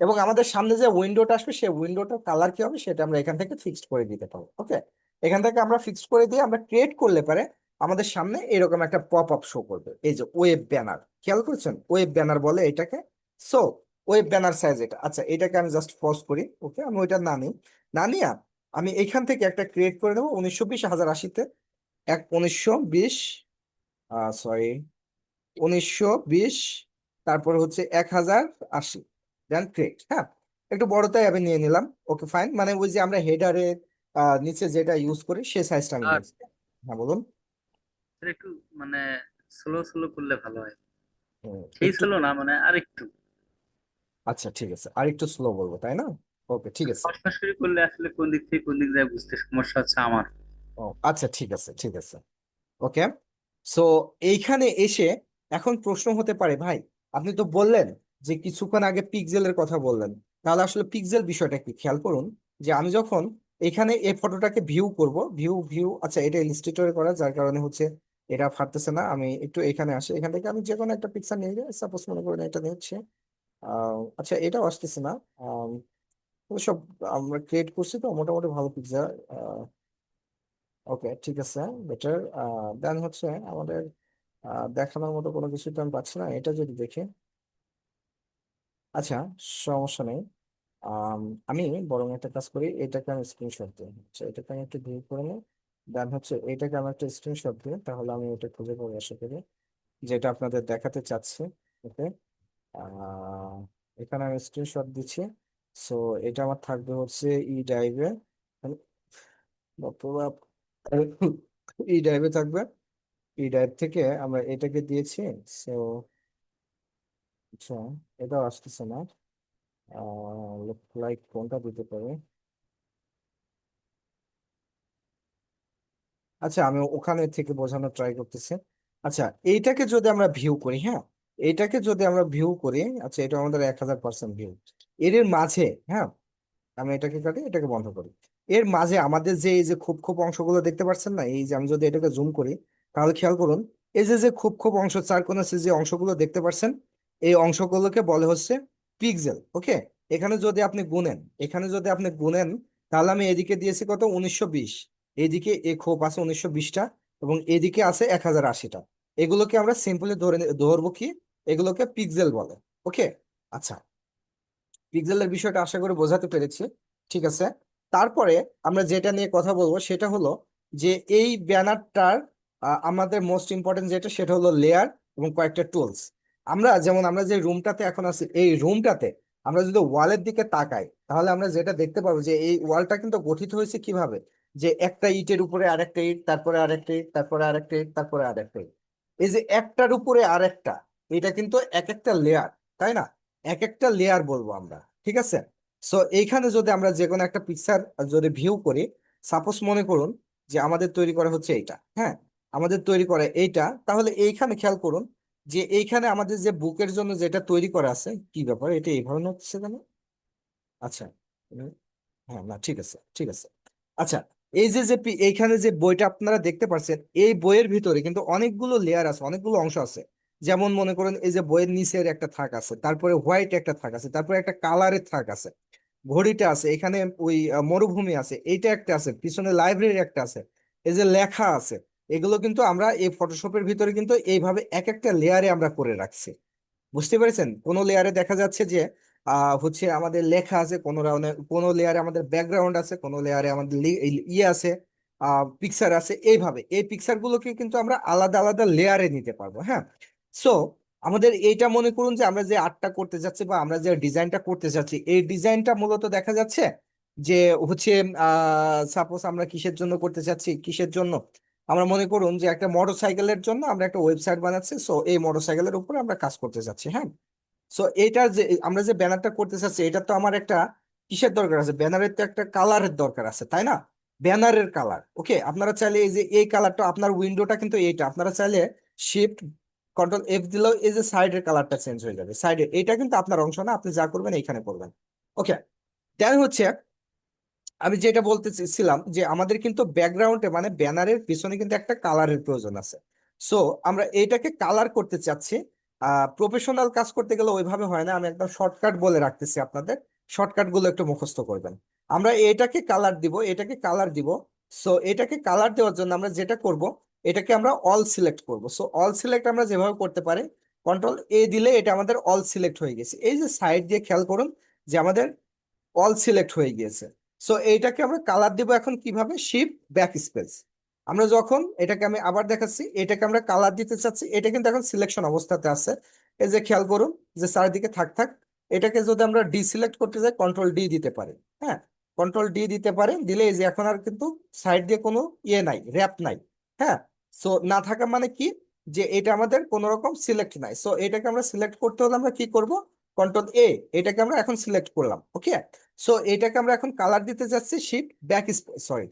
এবং আমাদের সামনে যে উইন্ডোটা আসবে, সেই উইন্ডোটার কালার কি হবে সেটা আমরা এখান থেকে ফিক্সড করে দিতে পারবো। ওকে, এখান থেকে আমরা ফিক্সড করে দিয়ে আমরা ক্রিয়েট করলে পারে আমাদের সামনে এরকম একটা পপ আপ শো করবে, এই যে ওয়েব ব্যানার, খেয়াল করছেন, ওয়েব ব্যানার বলে এটাকে। সো ওয়েব ব্যানার সাইজ এটা, আচ্ছা, এটাকে আমি জাস্ট পজ করি, ওকে, আমি ওইটা না নিই, না নিয়ে আমি এখান থেকে একটা ক্রিয়েট করে নেবো 1920 1080-তে, 1920, সরি, 1920, তারপর হচ্ছে 1080, দেন ক্রিয়েট, হ্যাঁ। একটু বড়টাই আমি নিয়ে নিলাম, ওকে ফাইন, মানে ওই যে আমরা হেডারে নিচে যেটা ইউজ করি সেই সাইজটা আমি
আর
নিয়েছি। হ্যাঁ, বলুন।
এটা একটু মানে স্লো স্লো করলে ভালো হয়। সেই
একটু,
স্লো না, মানে আরেকটু
আচ্ছা ঠিক আছে, আর একটু স্লো বলবো, তাই না? ওকে, ঠিক আছে।
কষ্ট করে করলে আসলে কোন দিক থেকে কোন দিক যায় বুঝতে সমস্যা হচ্ছে আমার।
ও আচ্ছা, ঠিক আছে, ঠিক আছে, ওকে। সো এইখানে এসে এখন প্রশ্ন হতে পারে, ভাই আপনি তো বললেন যে কিছুক্ষণ আগে পিক্সেলের কথা বললেন, তাহলে আসলে পিক্সেল বিষয়টা কি, খেয়াল করুন যে আমি যখন এখানে এই ফটোটাকে ভিউ করব, ভিউ ভিউ, আচ্ছা এটা ইলিস্ট্রেটরে করা, যার কারণে হচ্ছে এটা ফাটতেছে না। আমি একটু এখানে আসি, এখান থেকে আমি যে কোনো একটা পিকচার নিয়ে যাই, সাপোজ মনে করেন এটা নিচ্ছে, আচ্ছা এটাও আসতেছে না, সব আমরা ক্রিয়েট করছি তো মোটামুটি ভালো পিকচার। ওকে, ঠিক আছে, বেটার। দেন হচ্ছে আমাদের দেখানোর মতো কোনো কিছু তো আমি পাচ্ছি না, এটা যদি দেখি, আচ্ছা সমস্যা নেই। আম, আমি বরং একটা কাজ করি, এটাকে আমি স্ক্রিনশট দিই, আচ্ছা এটাকে আমি একটু ভিউ করে নিই। দেন হচ্ছে এটাকে আমি একটা স্ক্রিনশট দিই, তাহলে আমি এটা খুঁজে পাবো আশা করি, যেটা আপনাদের দেখাতে চাচ্ছি। ওকে, এখানে আমি স্ক্রিনশট দিচ্ছি। সো এটা আমার থাকবে হচ্ছে ই ড্রাইভে, ই ড্রাইভে থাকবে, এই ড্রাইভ থেকে আমরা এটাকে দিয়েছি। সো আচ্ছা, এটাও আসতেছে না। লাইক কোনটা দিতে পারে? আচ্ছা, আমি ওখানে থেকে বোঝানোর ট্রাই করতেছি। আচ্ছা, এইটাকে যদি আমরা ভিউ করি, হ্যাঁ, এইটাকে যদি আমরা ভিউ করি, আচ্ছা এটা আমাদের 1000% ভিউ। এর মাঝে, হ্যাঁ, আমি এটাকে কাটি, এটাকে বন্ধ করি। এর মাঝে আমাদের যে এই যে খোপ খোপ অংশগুলো দেখতে পাচ্ছেন না, এই যে আমি যদি এটাকে জুম করি, তাহলে খেয়াল করুন, এই যে যে খোপ খোপ অংশ, চার কোণার যে অংশগুলো দেখতে পাচ্ছেন, এই অংশগুলোকে বলে হচ্ছে পিক্সেল। ওকে, এখানে যদি আপনি গুনেন, এখানে যদি আপনি গুনেন, তাহলে আমি এদিকে দিয়েছি কত, 1920। এইদিকে এই খোপ আছে 1920টা, এবং এদিকে আছে 1080টা। এগুলোকে আমরা সিম্পলি ধরবো কি, এগুলোকে পিক্সেল বলে। ওকে, আচ্ছা, পিক্সেলের বিষয়টা আশা করি বোঝাতে পেরেছি। ঠিক আছে, তারপরে আমরা যেটা নিয়ে কথা বলবো সেটা হলো যে এই ব্যানারটার আমাদের মোস্ট ইম্পর্টেন্ট যেটা, সেটা হলো লেয়ার এবং কয়েকটা টুলস। আমরা যে রুমটাতে এখন আছি, এই রুমটাতে আমরা যদি ওয়ালের দিকে তাকাই, তাহলে আমরা যেটা দেখতে পাবো যে এই ওয়ালটা কিন্তু গঠিত হয়েছে কিভাবে, যে একটা ইটের উপরে আরেকটা ইট, তারপরে আরেকটা ইট, তারপরে আরেকটা ইট, তারপরে আরেকটা ইট। এই যে একটার উপরে আরেকটা, এটা কিন্তু এক একটা লেয়ার, তাই না? এক একটা লেয়ার বলবো আমরা। ঠিক আছে, সো এইখানে যদি আমরা যে কোনো একটা পিকচার যদি ভিউ করি, সাপোজ মনে করুন যে আমাদের তৈরি করা হচ্ছে এইটা, হ্যাঁ, আমাদের তৈরি করা এইটা, তাহলে এইখানে খেয়াল করুন যে এইখানে আমাদের যে বুকের জন্য যেটা তৈরি করা আছে, কি ব্যাপার, এটা এইভাবে হচ্ছে কেন? আচ্ছা, হ্যাঁ, না, ঠিক আছে, ঠিক আছে। আচ্ছা, এই যে যে এইখানে যে বইটা আপনারা দেখতে পাচ্ছেন, এই বইয়ের ভিতরে কিন্তু অনেকগুলো লেয়ার আছে, অনেকগুলো অংশ আছে। যেমন মনে করেন এই যে বইয়ের নিচের একটা থাক আছে, তারপরে হোয়াইট একটা থাক আছে, তারপরে একটা কালারের থাক আছে, ঘড়িটা আছে এখানে, ওই মরুভূমি আছে, এইটা একটা আছে, পিছনে লাইব্রেরি একটা আছে, এই যে লেখা আছে। এগুলো কিন্তু আমরা এই ফটোশপের ভিতরে কিন্তু এইভাবে এক একটা লেয়ারে আমরা করে রাখছি। বুঝতে পেরেছেন? কোনো লেয়ারে দেখা যাচ্ছে যে হচ্ছে আমাদের লেখা আছে, কোনো লেয়ারে আমাদের ব্যাকগ্রাউন্ড আছে, কোনো লেয়ারে আমাদের ইয়ে আছে, পিকচার আছে। এইভাবে এই পিকচার গুলোকে কিন্তু আমরা আলাদা আলাদা লেয়ারে নিতে পারবো। হ্যাঁ, সো আমাদের এইটা মনে করুন যে আমরা যে আর্টটা করতে যাচ্ছি বা আমরা যে ডিজাইনটা করতে যাচ্ছি, এই ডিজাইনটা মূলত দেখা যাচ্ছে যে হচ্ছে সাপোজ আমরা কিসের জন্য করতে চাচ্ছি, কিসের জন্য, আমরা মনে করুন যে একটা মোটরসাইকেলের জন্য আমরা একটা ওয়েবসাইট বানাচ্ছি, সো এই মোটরসাইকেলের উপরে আমরা কাজ করতে যাচ্ছি। হ্যাঁ, সো এইটার যে আমরা যে ব্যানারটা করতে চাচ্ছি, এটা তো আমার একটা কিসের দরকার আছে, ব্যানারের তো একটা কালারের দরকার আছে, তাই না? ব্যানারের কালার। ওকে, আপনারা চাইলে এই যে এই কালারটা, আপনার উইন্ডোটা কিন্তু এইটা, আপনারা চাইলে শিফট কন্ট্রোল এফ দিলেও এই যে সাইডের কালারটা চেঞ্জ হয়ে যাবে। সাইডের এটা কিন্তু আপনার অংশ না, আপনি যা করবেন এইখানে করবেন। ওকে, দেন হচ্ছে আমি যেটা বলতে চেয়েছিলাম যে আমাদের কিন্তু ব্যাকগ্রাউন্ডে মানে ব্যানারের পিছনে কিন্তু একটা কালারের প্রয়োজন আছে। সো আমরা এইটাকে কালার করতে চাচ্ছি। প্রফেশনাল কাজ করতে গেলে ওইভাবে হয় না, আমি একদম শর্টকাট বলে রাখতেছি আপনাদের, শর্টকাট গুলো একটু মুখস্থ করবেন। আমরা এটাকে কালার দিব, এটাকে কালার দিব। সো এটাকে কালার দেওয়ার জন্য আমরা যেটা করব, এটাকে আমরা অল সিলেক্ট করব। সো অল সিলেক্ট আমরা যেভাবে করতে পারি, কন্ট্রোল এ দিলে এটা আমাদের অল সিলেক্ট হয়ে গেছে। এই যে সাইড দিয়ে খেয়াল করুন যে আমাদের অল সিলেক্ট হয়ে গিয়েছে। সো এইটাকে আমরা কালার দিব এখন কিভাবে, শিফট ব্যাক স্পেস। আমরা যখন এটাকে, আমি আবার দেখাচ্ছি, এটাকে আমরা কালার দিতে চাচ্ছি, এটা কিন্তু এখন সিলেকশন অবস্থাতে আছে। এই যে খেয়াল করুন যে চারিদিকে থাক থাক, এটাকে যদি আমরা ডিসিলেক্ট করতে যাই, কন্ট্রোল ডি দিতে পারি। হ্যাঁ, কন্ট্রোল ডি দিতে পারে, দিলে এই যে এখন আর কিন্তু সাইড দিয়ে কোনো ইয়ে নাই, র্যাপ নাই। হ্যাঁ, সো না থাকা মানে কি, যে এটা আমাদের কোনো রকম সিলেক্ট নাই। সো এটাকে আমরা সিলেক্ট করতে হলে আমরা কি করব, কন্ট্রোল এ, এটাকে আমরা এখন সিলেক্ট করলাম। ওকে, সো এটাকে আমরা এখন কালার দিতে যাচ্ছি, shift back, sorry,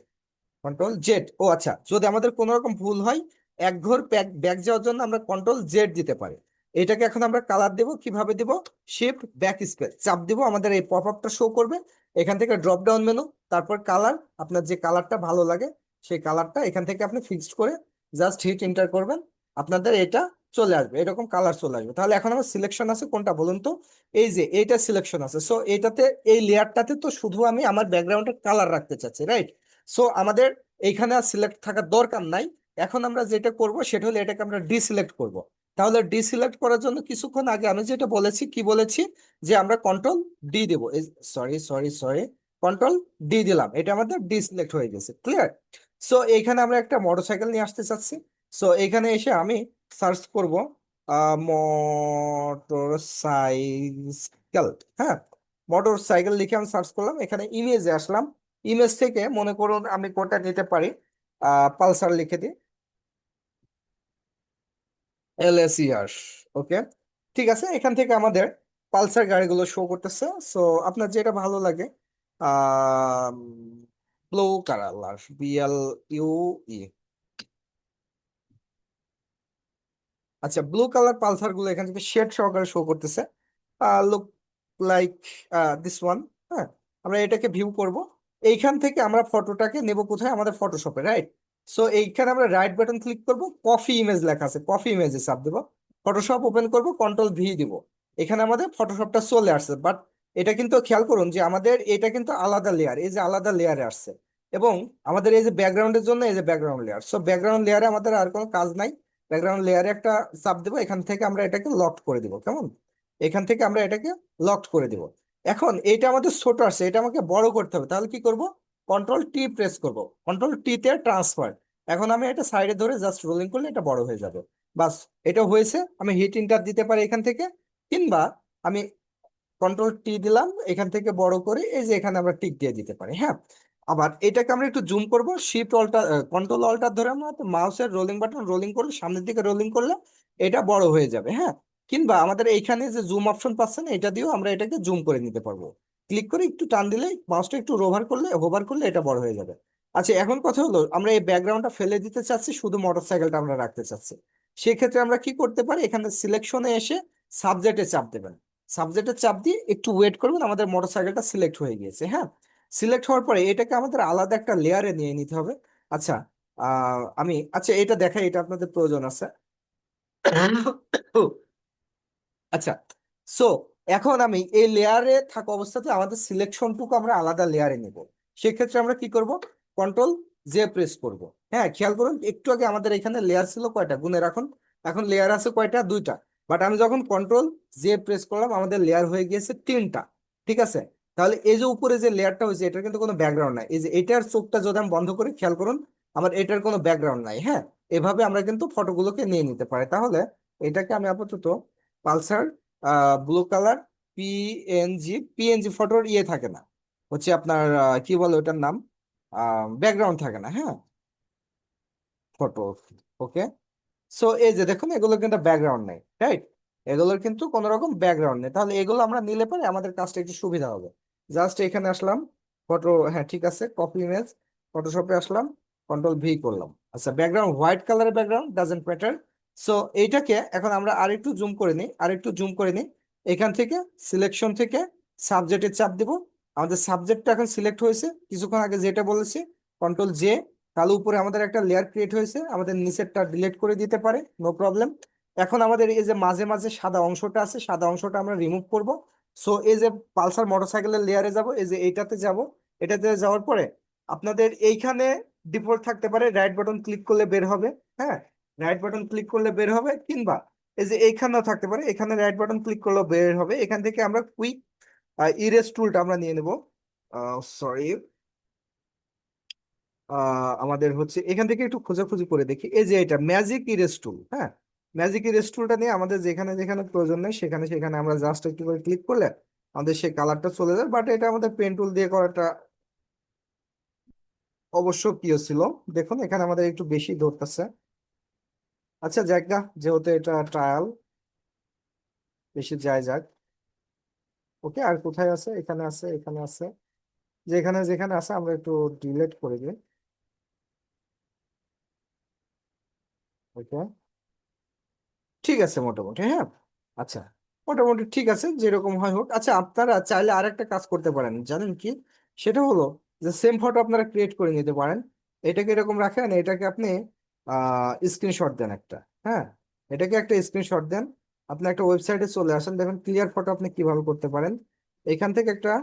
control Z. ও আচ্ছা, যদি আমাদের কোনো রকম ভুল হয়, এক ঘর ব্যাক ব্যাক যাওয়ার জন্য আমরা কন্ট্রোল জেড দিতে পারি। এটাকে এখন আমরা কালার দেব, কিভাবে দেব, শিফট ব্যাক স্পেস চাপ দিব, আমাদের এই পপ আপটা শো করবে। এখান থেকে ড্রপ ডাউন মেনু, তারপর কালার, আপনার যে কালারটা ভালো লাগে সেই কালারটা এখান থেকে আপনি ফিক্সড করে জাস্ট হিট এন্টার করবেন, আপনাদের এটা চলে আসবে, এরকম কালার চলে আসবে। তাহলে এখন আমার সিলেকশন আছে কোনটা বলুন তো, এই যে এইটা সিলেকশন আছে। সো এটাতে, এই লেয়ারটাতে তো শুধু আমি আমার ব্যাকগ্রাউন্ডের কালার রাখতে চাচ্ছি, রাইট? সো আমাদের এইখানে আর সিলেক্ট থাকার দরকার নাই। এখন আমরা যেটা করব সেটা হলো এটাকে আমরা ডিসিলেক্ট করব। তাহলে ডিসিলেক্ট করার জন্য কিছুক্ষণ আগে আমি যেটা বলেছি, কি বলেছি, যে আমরা কন্ট্রোল ডি দেবো, sorry sorry sorry, control D দিলাম, এটা আমাদের ডিসিলেক্ট হয়ে গেছে। ক্লিয়ার? সো এইখানে আমরা একটা মোটরসাইকেল নিয়ে আসতে চাচ্ছি। সো এখানে এসে আমি সার্চ করব মোটরসাইকেল। হ্যাঁ, মোটরসাইকেল লিখে আমি সার্চ করলাম, এখানে ইমেজে আসলাম। ইমেজ থেকে মনে করুন আমি কোনটা নিতে পারি, পালসার লিখে দিই। LSER, ওকে। ঠিক আছে, এখান থেকে আমাদের পালসার গাড়িগুলো শো করতেছে। সো আপনার যেটা ভালো লাগে, ব্লু কালার, BLUE। আচ্ছা, ব্লু কালার পালসার গুলো এখান থেকে শেড সহকারে শো করতেছে, লুক লাইক দিস ওয়ান। হ্যাঁ, আমরা এটাকে ভিউ করব। এইখান থেকে আমরা ফটোটাকে নেব কোথায়, আমাদের ফটোশপে, রাইট? সো এইখানে আমরা রাইট বাটন ক্লিক করব, কপি ইমেজ লেখা আছে, কপি ইমেজে চাপ দেবো, ফটোশপ ওপেন করব, কন্ট্রোল V দিব। এখানে আমাদের ফটোশপটা চলে আসছে, বাট এটা কিন্তু খেয়াল করুন যে আমাদের এটা কিন্তু আলাদা লেয়ার, এই যে আলাদা লেয়ারে আসছে। এবং আমাদের এই যে ব্যাকগ্রাউন্ডের জন্য এই যে ব্যাকগ্রাউন্ড লেয়ার, সো ব্যাকগ্রাউন্ড লেয়ারে আমাদের আর কোনো কাজ নাই। ব্যাকগ্রাউন্ড লেয়ারে একটা চাপ দেবো, এখান থেকে আমরা এটাকে লক করে দিব, কেমন? এখান থেকে আমরা এটাকে লক করে দিব। এখন এটা আমাদের ছোট আসছে, এটা আমাকে বড় করতে হবে, তাহলে কি করব? Ctrl T প্রেস করব, Ctrl T তে ট্রান্সফার। এখন আমি এটা সাইডে ধরে জাস্ট রোলিং করলে এটা বড় হয়ে যাবে। বাস, এটা হয়েছে। আমি হিট ইন্টার দিতে পারি এখান থেকে, কিংবা আমি Ctrl T দিলাম, এখান থেকে বড় করে এই যে এখানে আমরা টিক দিয়ে দিতে পারি। হ্যাঁ, আবার এটাকে আমরা একটু জুম করব, শিফট অল্টার কন্ট্রোল অল্টার ধরে আমরা মাউসের রোলিং বাটন রোলিং করলে, সামনের দিকে রোলিং করলে এটা বড় হয়ে যাবে। হ্যাঁ, কিংবা আমাদের এইখানে যে জুম অপশন পাচ্ছেন, এটা দিয়েও আমরা এটাকে জুম করে নিতে পারবো। ক্লিক করে একটু টান দিলে, মাউসটা একটু হোভার করলে এটা বড় হয়ে যাবে। আচ্ছা, এখন কথা হলো, আমরা এই ব্যাকগ্রাউন্ডটা ফেলে দিতে চাচ্ছি, শুধু মোটরসাইকেলটা আমরা রাখতে চাচ্ছি। সেক্ষেত্রে আমরা কি করতে পারি, এখানে সিলেকশনে এসে সাবজেক্টে চাপ দেবেন। সাবজেক্টে চাপ দিয়ে একটু ওয়েট করবেন, আমাদের মোটরসাইকেলটা সিলেক্ট হয়ে গিয়েছে। হ্যাঁ, সিলেক্ট হওয়ার পরে এটাকে আমাদের আলাদা একটা লেয়ারে নিয়ে নিতে হবে। আচ্ছা, আচ্ছা এটা দেখাই, এটা আপনাদের প্রয়োজন আছে। আচ্ছা, সো এখন আমি এই লেয়ারে থাকা অবস্থাতে আমাদের সিলেকশনটুকু আমরা আলাদা লেয়ারে নিব। সেক্ষেত্রে আমরা কি করব? Ctrl J প্রেস করব। হ্যাঁ, খেয়াল করুন, একটু আগে আমাদের এখানে লেয়ার ছিল কয়টা, গুনে রাখুন। এখন লেয়ার আছে কয়টা? দুইটা। বাট আমি যখন Ctrl J প্রেস করলাম, আমাদের লেয়ার হয়ে গিয়েছে তিনটা। ঠিক আছে, তাহলে এই যে উপরে যে লেয়ারটা হয়েছে, এটার কিন্তু কোনো ব্যাকগ্রাউন্ড নাই। এই যে এটার চোখটা যদি আমি বন্ধ করি, খেয়াল করুন, আমার এটার কোনো ব্যাকগ্রাউন্ড নাই। হ্যাঁ, এভাবে আমরা কিন্তু ফটোগুলোকে নিয়ে নিতে পারি। তাহলে এটাকে আমি আপাতত পালসার ব্লু কালার পিএনজি ফটোর ইয়ে থাকে না, হচ্ছে আপনার কি বলে ওটার নাম, ব্যাকগ্রাউন্ড থাকে না। হ্যাঁ, ফটো, ওকে। সো এই যে দেখুন, এগুলো কিন্তু ব্যাকগ্রাউন্ড নেই, রাইট? এগুলোর কিন্তু কোনো রকম ব্যাকগ্রাউন্ড নেই। তাহলে এগুলো আমরা নিলে পরে আমাদের কাজটা একটু সুবিধা হবে। জাস্ট এখানে আসলাম, ফটো, হ্যাঁ ঠিক আছে, কপি ইমেজ, ফটোশপে আসলাম, Ctrl V করলাম। আচ্ছা, ব্যাকগ্রাউন্ড হোয়াইট কালারের ব্যাকগ্রাউন্ড ডাজেন্ট ম্যাটার। সো এইটাকে এখন আমরা আরেকটু জুম করে নিই, আরেকটু জুম করে নিই। এখান থেকে সিলেকশন থেকে সাবজেক্টে চাপ দিব। আমাদের সাবজেক্টটা এখন সিলেক্ট হয়েছে, কিছুক্ষণ আগে যেটা বলেছি, Ctrl J। তাহলে উপরে আমাদের একটা লেয়ার ক্রিয়েট হয়েছে, আমাদের নিচেরটা ডিলিট করে দিতে পারে, নো প্রবলেম। এখন আমাদের এই যে মাঝে মাঝে সাদা অংশটা আছে, সাদা অংশটা আমরা রিমুভ করব। সো এই যে পালসার মোটরসাইকেলের লেয়ারে যাব, এই যে এইটাতে যাব। এটাতে যাওয়ার পরে আপনাদের এইখানে ডিফল্ট থাকতে পারে রাইট বাটন ক্লিক করলে বের হবে। হ্যাঁ, রাইট বাটন ক্লিক করলে বের হবে, কিংবা এই যে এইখানেও থাকতে পারে, এখানে রাইট বাটন ক্লিক করলেও বের হবে। এখান থেকে আমরা কুইক ইরেজ টুলটা আমরা নিয়ে নেব। সরি, আমাদের হচ্ছে এখান থেকে একটু খোঁজাখুঁজি করে দেখি, এই যে এটা ম্যাজিক ইরেজ টুল। হ্যাঁ, ম্যাজিক ইরেজ টুলটা নিয়ে আমাদের যেখানে যেখানে প্রয়োজন নেই, সেখানে সেখানে আমরা জাস্ট একটু করে ক্লিক করলে আমাদের সেই কালারটা চলে যায়। বাট এটা আমাদের পেন টুল দিয়ে করাটা অবশ্য প্রিয় ছিল। দেখুন, এখানে আমাদের একটু বেশি ধরতেছে। আচ্ছা, যাক গা, যেহেতু এটা ট্রায়াল, বেশি যায় যাক। ওকে, আর কোথায় আছে? এখানে আছে, এখানে আছে, যেখানে যেখানে আছে আমরা একটু ডিলিট করে দিই। ওকে, ঠিক আছে মোটামুটি। হ্যাঁ, আচ্ছা, মোটামুটি ঠিক আছে, যেরকম হয় হোক। আচ্ছা, আপনারা চাইলে আরেকটা কাজ করতে পারেন, জানেন কি? সেটা হলো যে সেম ফটো আপনারা ক্রিয়েট করে নিতে পারেন। এটাকে এরকম রাখেন, এটাকে আপনি স্ক্রিনশট দেন একটা। হ্যাঁ, এটাকে একটা স্ক্রিনশট দেন, আপনি একটা ওয়েবসাইটে চলে আসেন, দেখেন ক্লিয়ার ফটো আপনি কিভাবে করতে পারেন। এখান থেকে একটা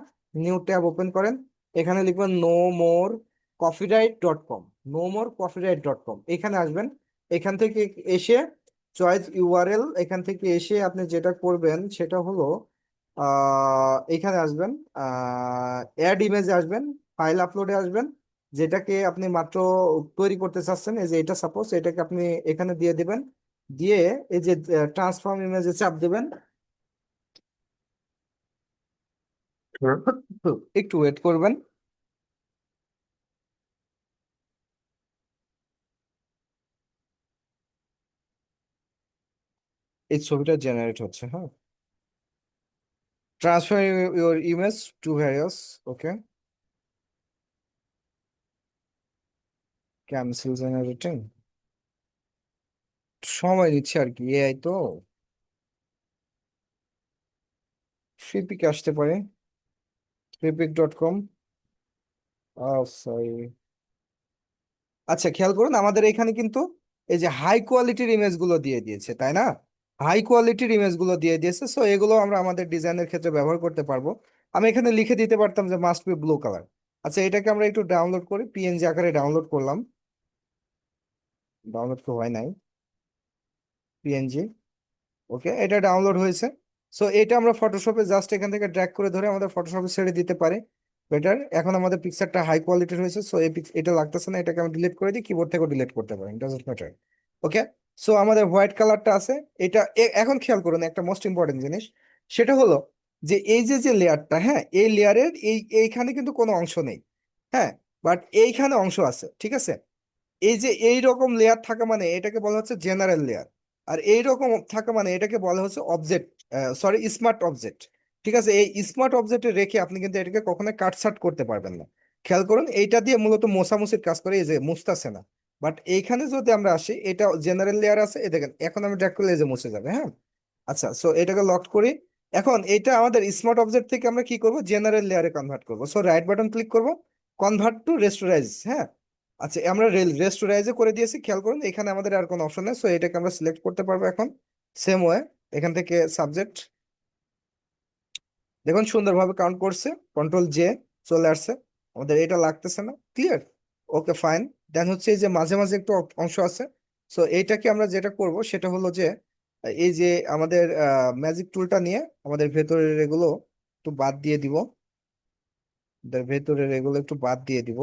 নিউ ট্যাব ওপেন করেন, এখানে লিখবেন nomorcopyright.com, nomorcopyright.com, এখানে আসবেন। এখান থেকে এসে চয়েস ইউআরএল, এখান থেকে এসে আপনি যেটা করবেন সেটা হলো এখানে আসবেন, অ্যাড ইমেজে আসবেন, ফাইল আপলোডে আসবেন, যেটাকে আপনি মাত্র তৈরি করতে চাচ্ছেন। এই যে এটা সাপোজ, এটাকে আপনি এখানে দিয়ে দিবেন, দিয়ে এই যে ট্রান্সফর্ম ইমেজে চাপ দিবেন। একটু ওয়েট করবেন। এই ছবিটা জেনারেট হচ্ছে, হ্যাঁ। Transfer your image to various, okay, cancel generating, সময় নিচ্ছে আর কি, এআই তো। ফ্লিপিক আসতে পারে, flippic.com, সরি। আচ্ছা, খেয়াল করুন আমাদের এখানে কিন্তু এই যে হাই কোয়ালিটির ইমেজ গুলো দিয়ে দিয়েছে, তাই না? হাই কোয়ালিটির ইমেজ গুলো দিয়ে দিয়েছে, সো এগুলো আমরা আমাদের ডিজাইনের ক্ষেত্রে ব্যবহার করতে পারবো। আমি এখানে লিখে দিতে পারতাম যে মাস্ট বি ব্লু কালার। আচ্ছা, এটাকে আমরা একটু ডাউনলোড করি, পিএনজি আকারে ডাউনলোড করলাম, ডাউনলোড তো হয় নাই, পিএনজি, ওকে, এটা ডাউনলোড হয়েছে। সো এটা আমরা ফটোশপে জাস্ট এখান থেকে ড্র্যাগ করে ধরে আমাদের ফটোশপে ছেড়ে দিতে পারি, বেটার। এখন আমাদের পিকচারটা হাই কোয়ালিটির হয়েছে, সো এটা লাগতেছে না, এটাকে আমি ডিলিট করে দিই, কিবোর্ড থেকেও ডিলিট করতে পারি, ডাজন্ট ম্যাটার। ওকে, সো আমাদের হোয়াইট কালারটা আছে। এটা এখন খেয়াল করুন একটা মোস্ট ইম্পর্টেন্ট জিনিস, সেটা হলো যে এই যে যে লেয়ারটা, হ্যাঁ, এই লেয়ারের এইখানে কিন্তু কোনো অংশ নেই, হ্যাঁ, বাট এইখানে অংশ আছে, ঠিক আছে। এই যে এই রকম লেয়ার থাকা মানে এটাকে বলা হচ্ছে জেনারেল লেয়ার, আর এই রকম থাকা মানে এটাকে বলা হচ্ছে অবজেক্ট, সরি, স্মার্ট অবজেক্ট। ঠিক আছে, এই স্মার্ট অবজেক্টে রেখে আপনি কিন্তু এটাকে কখনো কাটছাট করতে পারবেন না। খেয়াল করুন, এইটা দিয়ে মূলত মোছামুছির কাজ করে, এই যে মুছতাছে না। বাট এইখানে যদি আমরা আসি, এটা জেনারেল লেয়ার আছে, এই দেখেন এখন আমি ড্র্যাগ করলে এই যে মুছে যাবে, হ্যাঁ। আচ্ছা, সো এটাকে লক করি। এখন এটা আমাদের স্মার্ট অবজেক্ট থেকে আমরা কি করব, জেনারেল লেয়ারে কনভার্ট করব। সো রাইট বাটন ক্লিক করব, কনভার্ট টু রেস্টোরাইজ, হ্যাঁ। আচ্ছা, আমরা রেস্টোরাইজে করে দিয়েছি, খেয়াল করুন এখানে আমাদের আর কোনো অপশন নেই, সো এটাকে আমরা সিলেক্ট করতে পারবো এখন। সেম ওয়ে, এখান থেকে সাবজেক্ট, দেখুন সুন্দরভাবে কাউন্ট করছে, কন্ট্রোল জে, চলে আসছে। আমাদের এটা লাগতেছে না, ক্লিয়ার, ওকে ফাইন। দেন হচ্ছে এই যে মাঝে মাঝে একটু অংশ আছে, সো এইটাকে আমরা যেটা করব সেটা হলো যে এই যে আমাদের ম্যাজিক টুলটা নিয়ে আমাদের ভেতরের এগুলো একটু বাদ দিয়ে দিব, ভেতরের এগুলো একটু বাদ দিয়ে দিব,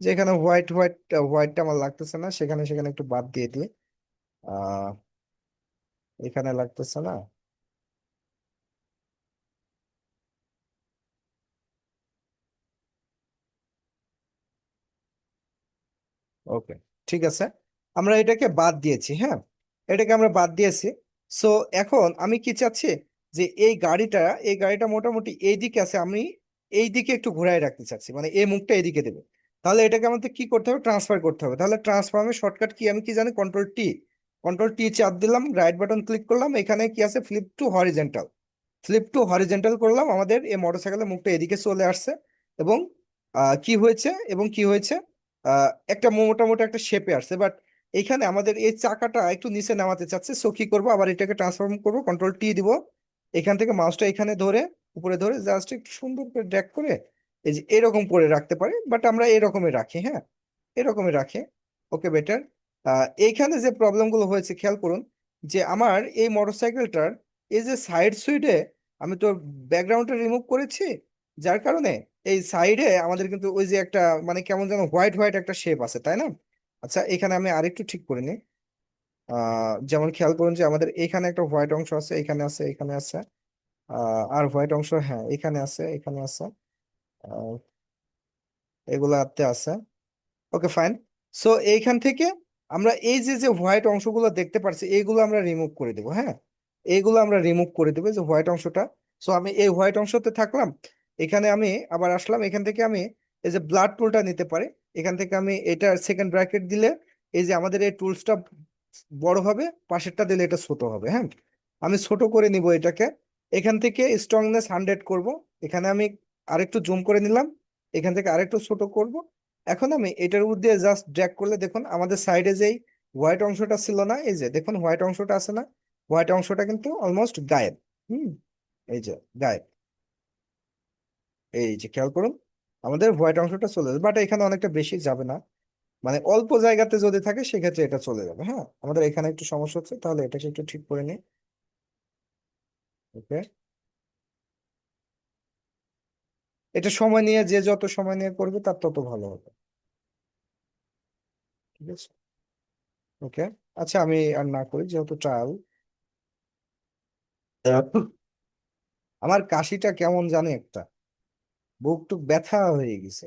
যেখানে হোয়াইট হোয়াইট, হোয়াইটটা আমার লাগতেছে না, সেখানে সেখানে একটু বাদ দিয়ে দিই। আহ এখানে লাগতেছে না, ওকে, ঠিক আছে, আমরা এটাকে বাদ দিয়েছি, হ্যাঁ, এটাকে আমরা বাদ দিয়েছি। সো এখন আমি কি চাচ্ছি যে এই গাড়িটা মোটামুটি এই দিকে আছে, আমি এই দিকে একটু ঘুরাই রাখতে চাচ্ছি, মানে এই মুখটা এদিকে দেবে। তাহলে এটাকে আমাদের কি করতে হবে, ট্রান্সফার করতে হবে। তাহলে ট্রান্সফার্মের শর্টকাট কি, আমি কি জানি, কন্ট্রোল টি, কন্ট্রোল টি চাপ দিলাম, রাইট বাটন ক্লিক করলাম, এখানে কি আছে, flip to horizontal, flip to horizontal করলাম, আমাদের এই মোটরসাইকেলের মুখটা এদিকে চলে আসছে। এবং কি হয়েছে, কি হয়েছে, একটা মোটামুটি একটা শেপে আসছে। বাট এখানে আমাদের এই চাকাটা একটু নিচে নামাতে চাচ্ছে, সো কি করবো, আবার এটাকে ট্রান্সফর্ম করবো, কন্ট্রোল টি দিব, এখান থেকে মাউসটা এখানে ধরে উপরে ধরে জাস্ট একটু সুন্দর করে ড্র্যাগ করে এই যে এরকম করে রাখতে পারি, বাট আমরা এরকমই রাখি, হ্যাঁ, এরকমই রাখি, ওকে, বেটার। এইখানে যে প্রবলেম গুলো হয়েছে খেয়াল করুন, যে আমার এই মোটরসাইকেলটার এই যে সাইড সুইডে আমি তো ব্যাকগ্রাউন্ডটা রিমুভ করেছি, যার কারণে এই সাইডে আমাদের কিন্তু ওই যে একটা মানে কেমন যেন হোয়াইট হোয়াইট একটা শেপ আছে, তাই না? আচ্ছা, এখানে আমি আরেকটু ঠিক করে নিই। যেমন খেয়াল করুন যে আমাদের এখানে একটা হোয়াইট অংশ আছে, এখানে আছে, এখানে আছে, আর হোয়াইট অংশ, হ্যাঁ, এখানে আছে, এখানে আছে, আহ, এগুলাতে আছে, ওকে ফাইন। সো এইখান থেকে আমরা এই যে যে হোয়াইট অংশগুলো দেখতে পাচ্ছি এইগুলো আমরা রিমুভ করে দেবো, হ্যাঁ, এইগুলো আমরা রিমুভ করে দেবো, যে হোয়াইট অংশটা। সো আমি এই হোয়াইট অংশতে থাকলাম, এখানে আমি আবার আসলাম, এখান থেকে আমি এই যে ব্লাড টুলটা নিতে পারি, এখান থেকে আমি এটা সেকেন্ড ব্র্যাকেট দিলে এই যে আমাদের এই টুলসটা বড় হবে, পাশেরটা দিলে এটা ছোট হবে, হ্যাঁ। আমি ছোট করে নিব এটাকে, এখান থেকে স্ট্রংনেস 100 করব, এখানে আমি আরেকটু জুম করে নিলাম, এখান থেকে আরেকটু ছোট করব। এখন আমি এটার উপর দিয়ে জাস্ট ড্র্যাগ করলে দেখুন আমাদের সাইডে যেই হোয়াইট অংশটা ছিল না, এই যে দেখুন হোয়াইট অংশটা আছে না, হোয়াইট অংশটা কিন্তু অলমোস্ট গায়েব। হুম, এই যে গায়েব, এই যে খেয়াল করুন আমাদের হোয়াইট অংশটা চলে যাবে, বাট এখানে অনেকটা বেশি যাবে না, মানে অল্প জায়গাতে যদি থাকে সেক্ষেত্রে এটা চলে যাবে, হ্যাঁ। আমাদের এখানে একটু সমস্যা হচ্ছে, তাহলে এটাকে একটু ঠিক করে নিই, ওকে। এটা সময় নিয়ে, যে যত সময় নিয়ে করবে তার তত ভালো হবে, ঠিক আছে, ওকে। আচ্ছা, আমি আর না করি যেহেতু ট্রায়াল। আমার কাশিটা কেমন জানে একটা, বুক টুক ব্যথা হয়ে গেছে,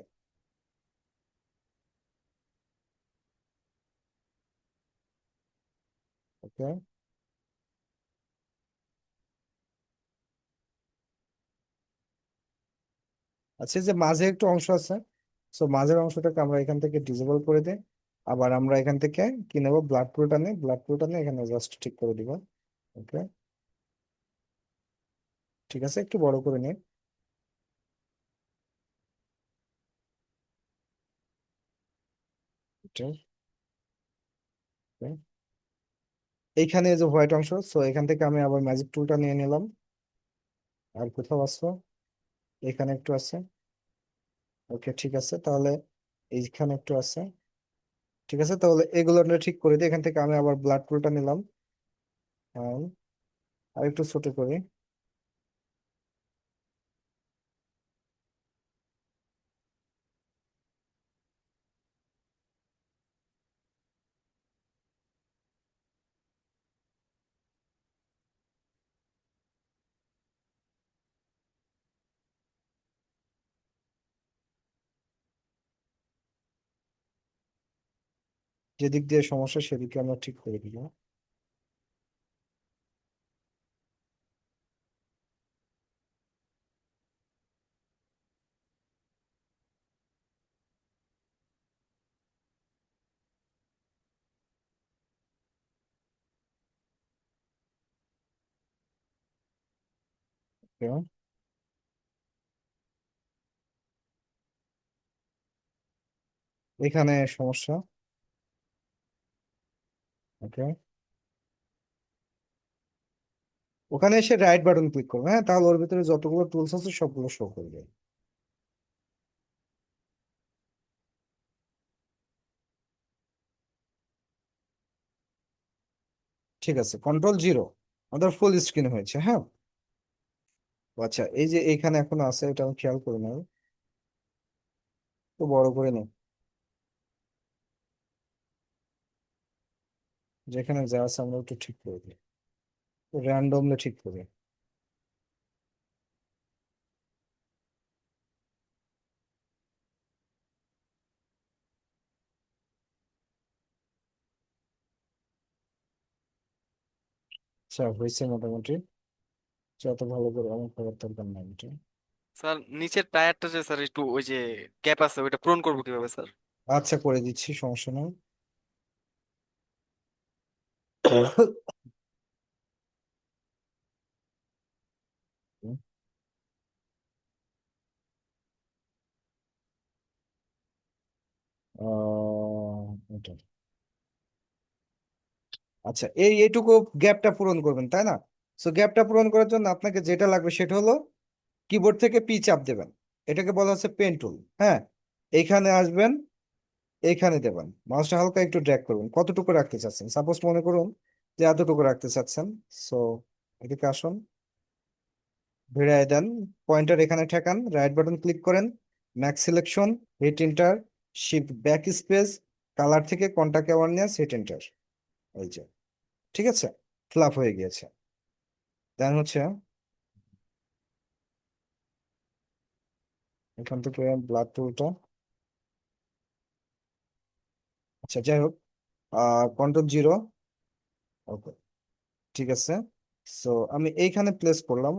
ওকে। আচ্ছা, এই যে মাঝে একটু অংশ আছে, সো মাঝের অংশটাকে আমরা এখান থেকে ডিসেবল করে দিই। আবার আমরা এখান থেকে কি নেবো, ব্লাড প্রুফটা নিই, ব্লাড প্রুফটা নিয়ে এখানে জাস্ট ঠিক করে দিব। ওকে, ঠিক আছে, একটু বড় করে নিই। এটা, okay। এইখানে এই যে হোয়াইট অংশ, সো এখান থেকে আমি আবার ম্যাজিক টুলটা নিয়ে নিলাম। আর কোথাও আসছো, এখানে একটু আছে। ওকে, ঠিক আছে, তাহলে এইখানে একটু আছে। ঠিক আছে, তাহলে এগুলো আমরা ঠিক করে দিই। এখান থেকে আমি আবার ব্লাড পুলটা নিলাম। হ্যাঁ, আর একটু ছোট করি। যেদিক দিয়ে সমস্যা সেদিকে আমরা ঠিক করে দিব। Okay, এখানে সমস্যা। ওকে, ওখানে এসে রাইট বাটন ক্লিক করবে, হ্যাঁ, তাহলে ওর ভিতরে যতগুলো টুলস আছে সবগুলো শো করবে। ঠিক আছে, কন্ট্রোল 0, আমাদের ফুল স্ক্রিন হয়েছে, হ্যাঁ। আচ্ছা, এই যে এইখানে এখন আছে, এটা আমি খেয়াল করে নেব, তো বড় করে নেই, যেখানে যা আছে আমরা একটু ঠিক করে দিই, র্যান্ডমলি ঠিক করি। আচ্ছা, হয়েছে মোটামুটি। যত ভালো করে আমার খবর দরকার নাই এটা।
স্যার নিচের টায়ারটা যে স্যার একটু ওই যে গ্যাপ আছে ওইটা পূরণ করবো কিভাবে স্যার?
আচ্ছা, করে দিচ্ছি, সমস্যা নেই। এটা, আচ্ছা, এইটুকু গ্যাপটা পূরণ করবেন, তাই না? সো গ্যাপটা পূরণ করার জন্য আপনাকে যেটা লাগবে সেটা হলো কিবোর্ড থেকে পি চাপ দেবেন। এটাকে বলা হচ্ছে পেন টুল, হ্যাঁ। এইখানে আসবেন, এইখানে দেবেন, মাউসটা হালকা একটু ড্র্যাগ করবেন। কতটুকু রাখতে চাচ্ছেন, সাপোজ মনে করুন যে এতটুকু রাখতে চাচ্ছেন। সো এদিকে আসুন, ভিড়ায় দেন, পয়েন্টার এখানে ঠেকান, রাইট বাটন ক্লিক করেন, max selection, hit enter, shift back space, colour থেকে কন্টাক্ট অ্যাওয়ারনেস, হিট এন্টার। এই যে, ঠিক আছে, ফ্লাপ হয়ে গিয়েছে। দেন হচ্ছে এখান থেকে ব্লাড টুলটা, আচ্ছা যাই হোক, কন্ট্রোল 0। ওকে, ঠিক আছে, সো আমি এইখানে প্লেস করলাম।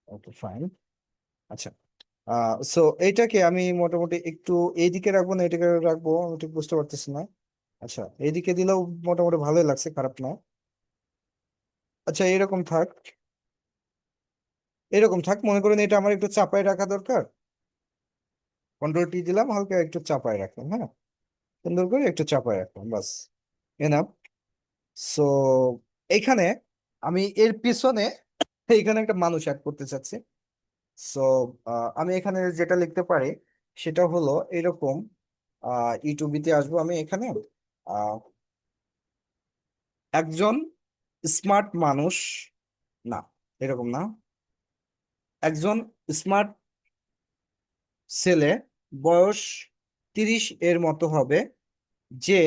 ওকে, ফাইন। আচ্ছা, সো এইটাকে আমি মোটামুটি একটু এইদিকে রাখবো না এদিকে রাখবো, আমি ঠিক বুঝতে পারতেছি না। আচ্ছা, এইদিকে দিলেও মোটামুটি ভালোই লাগছে, খারাপ না। আচ্ছা, এরকম থাক, এরকম থাক, মনে করেন এটা আমার একটু চাপায় রাখা দরকার। কন্ট্রোল T দিলাম, হালকা একটু চাপায় রাখলাম, হ্যাঁ, সুন্দর করে একটু চাপায় রাখলাম, বাস, এনাফ। সো এইখানে আমি এর পিছনে এইখানে একটা মানুষ অ্যাড করতে চাচ্ছি। সো আমি এখানে যেটা লিখতে পারি সেটা হলো এরকম, ইউটিউবিতে আসবো আমি এখানে, আহ, একজন স্মার্ট মানুষ, না, এরকম না, একজন স্মার্ট ছেলে, বয়স 30 এর মতো হবে, যে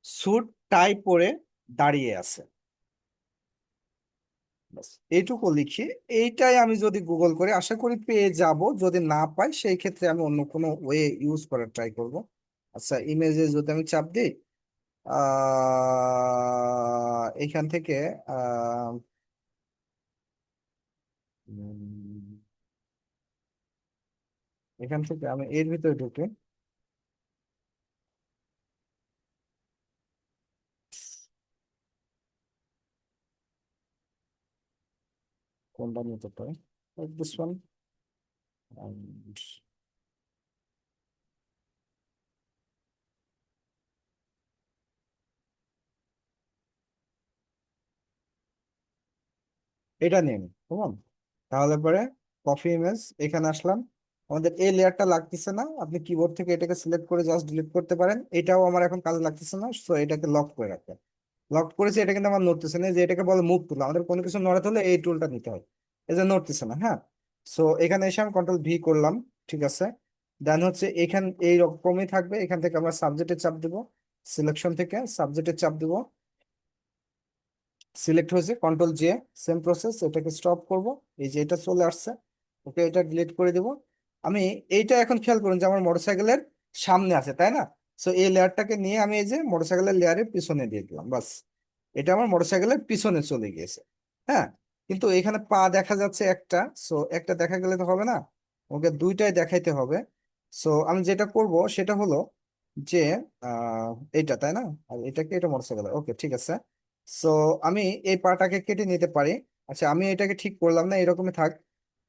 স্যুট টাই পরে দাঁড়িয়ে আছে। ব্যাস, এইটুকু লিখি। এইটাই আমি যদি গুগল করে আশা করি পেয়ে যাব, যদি না পাই সেই ক্ষেত্রে আমি অন্য কোনো ওয়ে ইউজ করার ট্রাই করব। আচ্ছা, ইমেজে যদি আমি চাপ দিই, এখান থেকে আহ উম, এখান থেকে আমি এর ভিতরে ঢুকে কোনটা নিতে পারি, দিস ওয়ান। এটা নিন, কেমন? তাহলে পরে কপি ইমেজ এখানে আসলাম, আমাদের এই লেয়ারটা লাগতেছে না, আপনি কিবোর্ড থেকে এটাকে সিলেক্ট করে জাস্ট ডিলিট করতে পারেন, এটাও আমার এখন কাজে লাগতেছে না, সো এটাকে লক করে রাখবেন। লক করেছি, এটা কিন্তু আমার নড়তেছে না, যে এটাকে বলে মুভ টুল, আমাদের কোনো কিছু নড়াতে হলে এই টুলটা নিতে হয়, এই যে নড়তেছে না, হ্যাঁ। সো এখানে এসে আমি কন্ট্রোল ভি করলাম, ঠিক আছে। দেন হচ্ছে এখান এই রকমই থাকবে, এখান থেকে আমরা সাবজেক্টে চাপ দিব, সিলেকশন থেকে সাবজেক্টে চাপ দিব, সিলেক্ট হয়েছে, কন্ট্রোল জে, সেম প্রসেস, এটাকে স্টপ করব, এই যে এটা চলে আসছে, ওকে, এটা ডিলিট করে দিব। আমি এইটা এখন খেয়াল করুন যে আমার মোটরসাইকেলের সামনে আছে, তাই না? সো এই লেয়ারটাকে নিয়ে আমি এই যে মোটরসাইকেলের লেয়ারের পিছনে দিয়ে দিলাম, বাস, এটা আমার মোটরসাইকেলের পিছনে চলে গিয়েছে, হ্যাঁ। কিন্তু এখানে পা দেখা যাচ্ছে একটা, সো একটা দেখা গেলে তো হবে না, ওকে দুইটাই দেখাইতে হবে। সো আমি যেটা করব সেটা হলো যে আহ এইটা, তাই না? আর এটাকে, এটা মোটরসাইকেল, ওকে, ঠিক আছে। সো আমি এই পাটাকে কেটে নিতে পারি। আচ্ছা, আমি এটাকে ঠিক করলাম না, এরকমই থাক,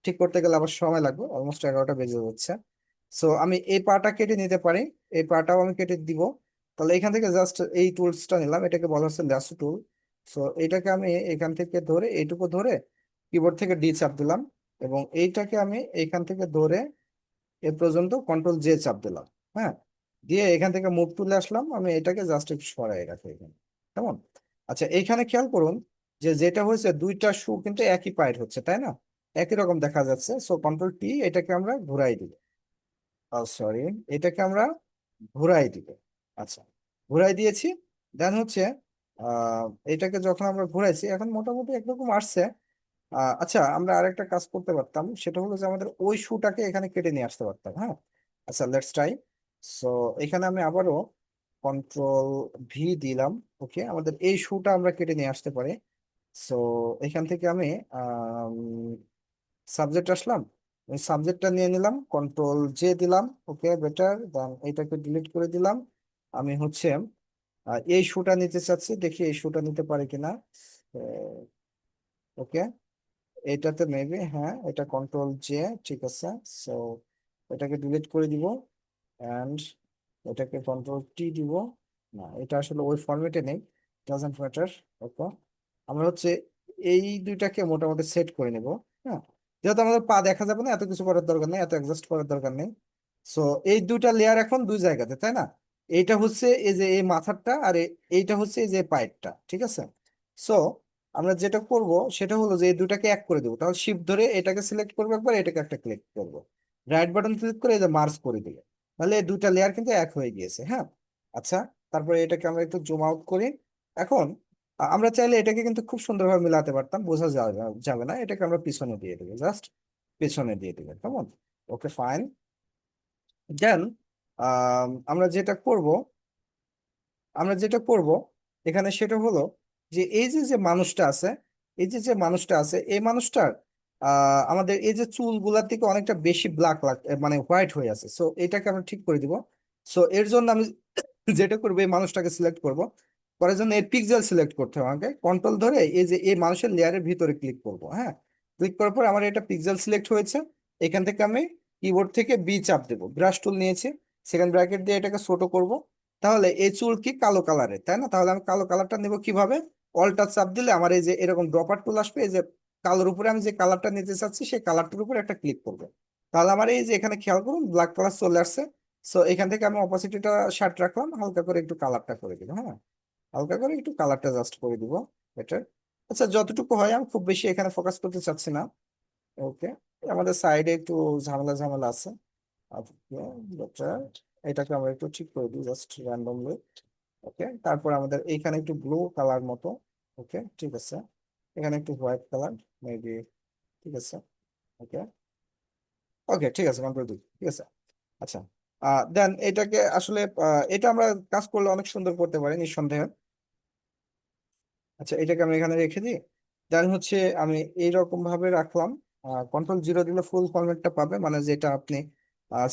ঠিক করতে গেলে আবার সময় লাগবে, অলমোস্ট 11টা বেজে যাচ্ছে। সো আমি এই পাটা কেটে নিতে পারি, এই পাটাও আমি কেটে দিব। তাহলে এখান থেকে জাস্ট এই টুলসটা নিলাম, এটাকে বলা হচ্ছে ল্যাসো টুল। সো এইটাকে আমি এখান থেকে ধরে, এইটুকু ধরে কিবোর্ড থেকে ডি চাপ দিলাম, এবং এইটাকে আমি এখান থেকে ধরে এ পর্যন্ত কন্ট্রোল জে চাপ দিলাম, হ্যাঁ। দিয়ে এখান থেকে মুভ টুলে আসলাম, আমি এটাকে জাস্ট একটু সরাই রাখি এখানে, কেমন? আচ্ছা, এইখানে খেয়াল করুন যে যেটা হয়েছে, দুইটা শু কিন্তু একই পায়ের হচ্ছে, তাই না? একই রকম দেখা যাচ্ছে, সো কন্ট্রোল টি, এটাকে আমরা ঘুরাই দিব, সরি, এটাকে আমরা ঘুরাই দিব। আচ্ছা, ঘুরাই দিয়েছি। দেন হচ্ছে আহ এটাকে যখন আমরা ঘুরাইছি, এখন মোটামুটি একরকম আসছে। আচ্ছা, আমরা আরেকটা কাজ করতে পারতাম, সেটা হলো যে আমাদের ওই শুটাকে এখানে কেটে নিয়ে আসতে পারতাম, হ্যাঁ। আচ্ছা, লেটস ট্রাই। সো এখানে আমি আবারও কন্ট্রোল ভি দিলাম, ওকে, আমাদের এই শুটা আমরা কেটে নিয়ে আসতে পারি। সো এখান থেকে আমি সাবজেক্ট আসলাম, ওই সাবজেক্টটা নিয়ে নিলাম, কন্ট্রোল জে দিলাম, ওকে, বেটার, দেন এটাকে ডিলিট করে দিলাম। আমি হচ্ছে এই শুটা নিতে চাচ্ছি, দেখি এই শুটা নিতে পারি কিনা, ওকে, এটাতে মেবি, হ্যাঁ, এটা কন্ট্রোল জে, ঠিক আছে। সো এটাকে ডিলিট করে দিব, অ্যান্ড এটাকে কন্ট্রোল টি দিব। না, এটা আসলে ওই ফরম্যাটে নেই, ডাজন্ট ম্যাটার, ওকে। আমরা হচ্ছে এই দুইটাকে মোটামুটি সেট করে নেব, হ্যাঁ। যেহেতু আমাদের পা দেখা যাবে না, এত কিছু করার দরকার নেই, এত অ্যাডজাস্ট করার দরকার নেই। সো এই দুইটা লেয়ার এখন দুই জায়গাতে, তাই না? এইটা হচ্ছে এই যে এই মাথারটা, আর এইটা হচ্ছে এই যে পায়েরটা, ঠিক আছে। সো আমরা যেটা করব সেটা হলো যে এই দুটাকে এক করে দেবো, তাহলে শিফট ধরে এটাকে সিলেক্ট করবো একবার, এটাকে একটা ক্লিক করবো, রাইট বাটন ক্লিক করে এই যে মার্জ করে দিলে, তাহলে এই দুইটা লেয়ার কিন্তু এক হয়ে গিয়েছে, হ্যাঁ। আচ্ছা, তারপরে এটাকে আমরা একটু জুম আউট করি। এখন আমরা চাইলে এটাকে কিন্তু খুব সুন্দরভাবে মিলাতে পারতাম, বোঝা যাবে যাবে না, এটাকে আমরা পিছনে দিয়ে দেবো, জাস্ট পিছনে দিয়ে দেবো, কেমন? ওকে, ফাইন। দেন আমরা যেটা করব এখানে সেটা হলো যে এই যে যে মানুষটা আছে, এই যে যে মানুষটা আছে, এই মানুষটার আমাদের এই যে চুলগুলার থেকে অনেকটা বেশি ব্ল্যাক মানে হোয়াইট হয়ে আছে, সো এটাকে আমরা ঠিক করে দিব। সো এর জন্য আমি যেটা করবো, এই মানুষটাকে সিলেক্ট করব, করার জন্য এর পিক্সেল সিলেক্ট করতে হবে আমাকে, কন্ট্রোল ধরে এই যে এই মানুষের লেয়ারের ভিতরে ক্লিক করব, হ্যাঁ। ক্লিক করার পর আমার এটা পিক্সেল সিলেক্ট হয়েছে, এখান থেকে আমি কিবোর্ড থেকে বি চাপ দেবো, ব্রাশ টুল নিয়েছি, সেকেন্ড ব্র্যাকেট দিয়ে এটাকে ছোট করব। তাহলে এই চুল কি কালো কালারের, তাই না? তাহলে আমি কালো কালারটা নেব কিভাবে, অল্টা চাপ দিলে আমার এই যে এরকম ড্রপার টুল আসবে, এই যে কালোর উপরে আমি যে কালারটা নিতে চাচ্ছি সেই কালারটার উপরে একটা ক্লিক করবো, তাহলে আমার এই যে এখানে খেয়াল করুন ব্ল্যাক কালার চলে আসছে। সো এখান থেকে আমি অপাসিটিটা শার্ট রাখলাম, হালকা করে একটু কালারটা করে দিব, হ্যাঁ, হালকা করে একটু কালারটা জাস্ট করে দিব, বেটার। আচ্ছা, যতটুকু হয়, আমি খুব বেশি এখানে ফোকাস করতে চাচ্ছি না, ওকে। আমাদের সাইডে একটু ঝামেলা ঝামেলা আছে, ওকে, বেটার। এটাকে আমরা একটু ঠিক করে দিই জাস্ট র্যান্ডমলি, ওকে। তারপর আমাদের এইখানে একটু ব্লু কালার মতো, ওকে, ঠিক আছে। এখানে একটু হোয়াইট কালার মেবি, ঠিক আছে, ওকে, ওকে, ঠিক আছে, কন্ট্রোল দিই, ঠিক আছে। আচ্ছা, দেন এটাকে আসলে এটা আমরা কাজ করলে অনেক সুন্দর করতে পারি নিঃসন্দেহে। আচ্ছা, এটাকে আমি এখানে রেখে দিই। দেন হচ্ছে আমি এইরকম ভাবে রাখলাম। কন্ট্রোল 0 দিলে ফুল ফরম্যাটটা পাবে, মানে যেটা আপনি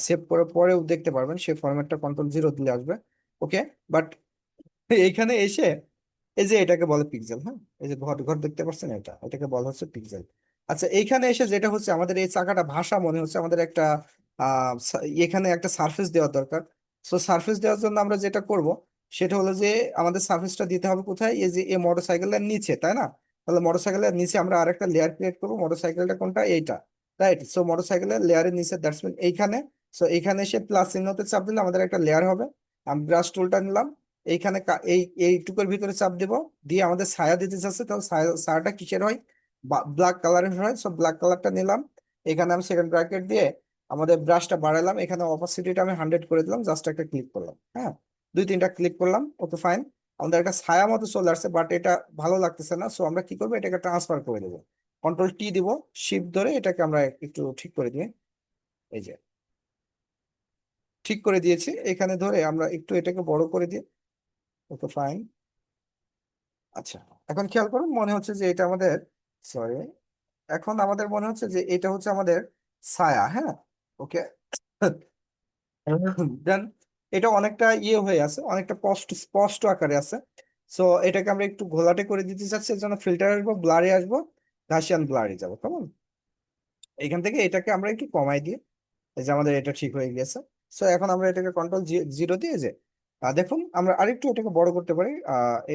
সেভ করে পরেও দেখতে পারবেন সেই ফরম্যাটটা কন্ট্রোল 0 দিলে আসবে। ওকে, বাট এইখানে এসে এই যে এটাকে বলে পিক্সেল, হ্যাঁ, এই যে ঘর ঘর দেখতে পাচ্ছেন, এটাকে বলা হচ্ছে পিক্সেল। আচ্ছা, এইখানে এসে যেটা হচ্ছে আমাদের এই চাকাটা ভাষা মনে হচ্ছে আমাদের একটা এখানে একটা সারফেস দেওয়ার দরকার। সো সারফেস দেওয়ার জন্য আমরা যেটা করব সেটা হলো যে আমাদের সারফেসটা দিতে হবে কোথায়, এই যে এই মোটরসাইকেলের নিচে, তাই না? তাহলে মোটরসাইকেলের নিচে আমরা আরেকটা লেয়ার ক্রিয়েট করবো। মোটরসাইকেলটা কোনটা? এইটা, রাইট? সো মোটরসাইকেলের লেয়ারের নিচে, দ্যাটস মিন এইখানে। সো এখানে এসে প্লাস চিহ্নতে চাপ দিলে আমাদের একটা লেয়ার হবে। আমি ব্রাশ টুলটা নিলাম, এইখানে এইটুকুর ভিতরে চাপ দিব, দিয়ে আমাদের ছায়া দিতে চাচ্ছে, তাহলে ছায়াটা কিসের হয়? ব্ল্যাক কালারের হয়। সো ব্ল্যাক কালারটা নিলাম, এখানে আমি সেকেন্ড ব্র্যাকেট দিয়ে আমাদের ব্রাশটা বাড়ালাম, এখানে অপাসিটিটা আমি 100 করে দিলাম, জাস্ট একটা ক্লিক করলাম, হ্যাঁ, 2-3টা ক্লিক করলাম। ওকে, ফাইন। আমাদের একটা ছায়া মতো চলে আসছে, বাট এটা ভালো লাগতেছে না। সো আমরা কি করবো, এটাকে ট্রান্সফার করে দেবো। কন্ট্রোল T দিব, শিফট ধরে এটাকে আমরা একটু ঠিক করে দিই। এই যে ঠিক করে দিয়েছি, এখানে ধরে আমরা একটু এটাকে বড় করে দিই। ওকে, ফাইন। আচ্ছা, এখন খেয়াল করুন, মনে হচ্ছে যে এটা আমাদের, সরি, এখন আমাদের মনে হচ্ছে যে এটা হচ্ছে আমাদের ছায়া, হ্যাঁ। ওকে, দেন এটা অনেকটা ইয়ে হয়ে আছে, অনেকটা স্পষ্ট স্পষ্ট আকারে আছে। সো এটাকে আমরা একটু ঘোলাটে করে দিতে চাচ্ছি, এর জন্য ফিল্টার আসবো, ব্লারে আসবো, গাসিয়ান ব্লারে যাবো, কেমন? এখান থেকে এটাকে আমরা একটু কমাই দিই। এই যে আমাদের এটা ঠিক হয়ে গেছে। সো এখন আমরা এটাকে কন্ট্রোল 0 দিয়ে যে দেখুন আমরা আরেকটু এটাকে বড় করতে পারি।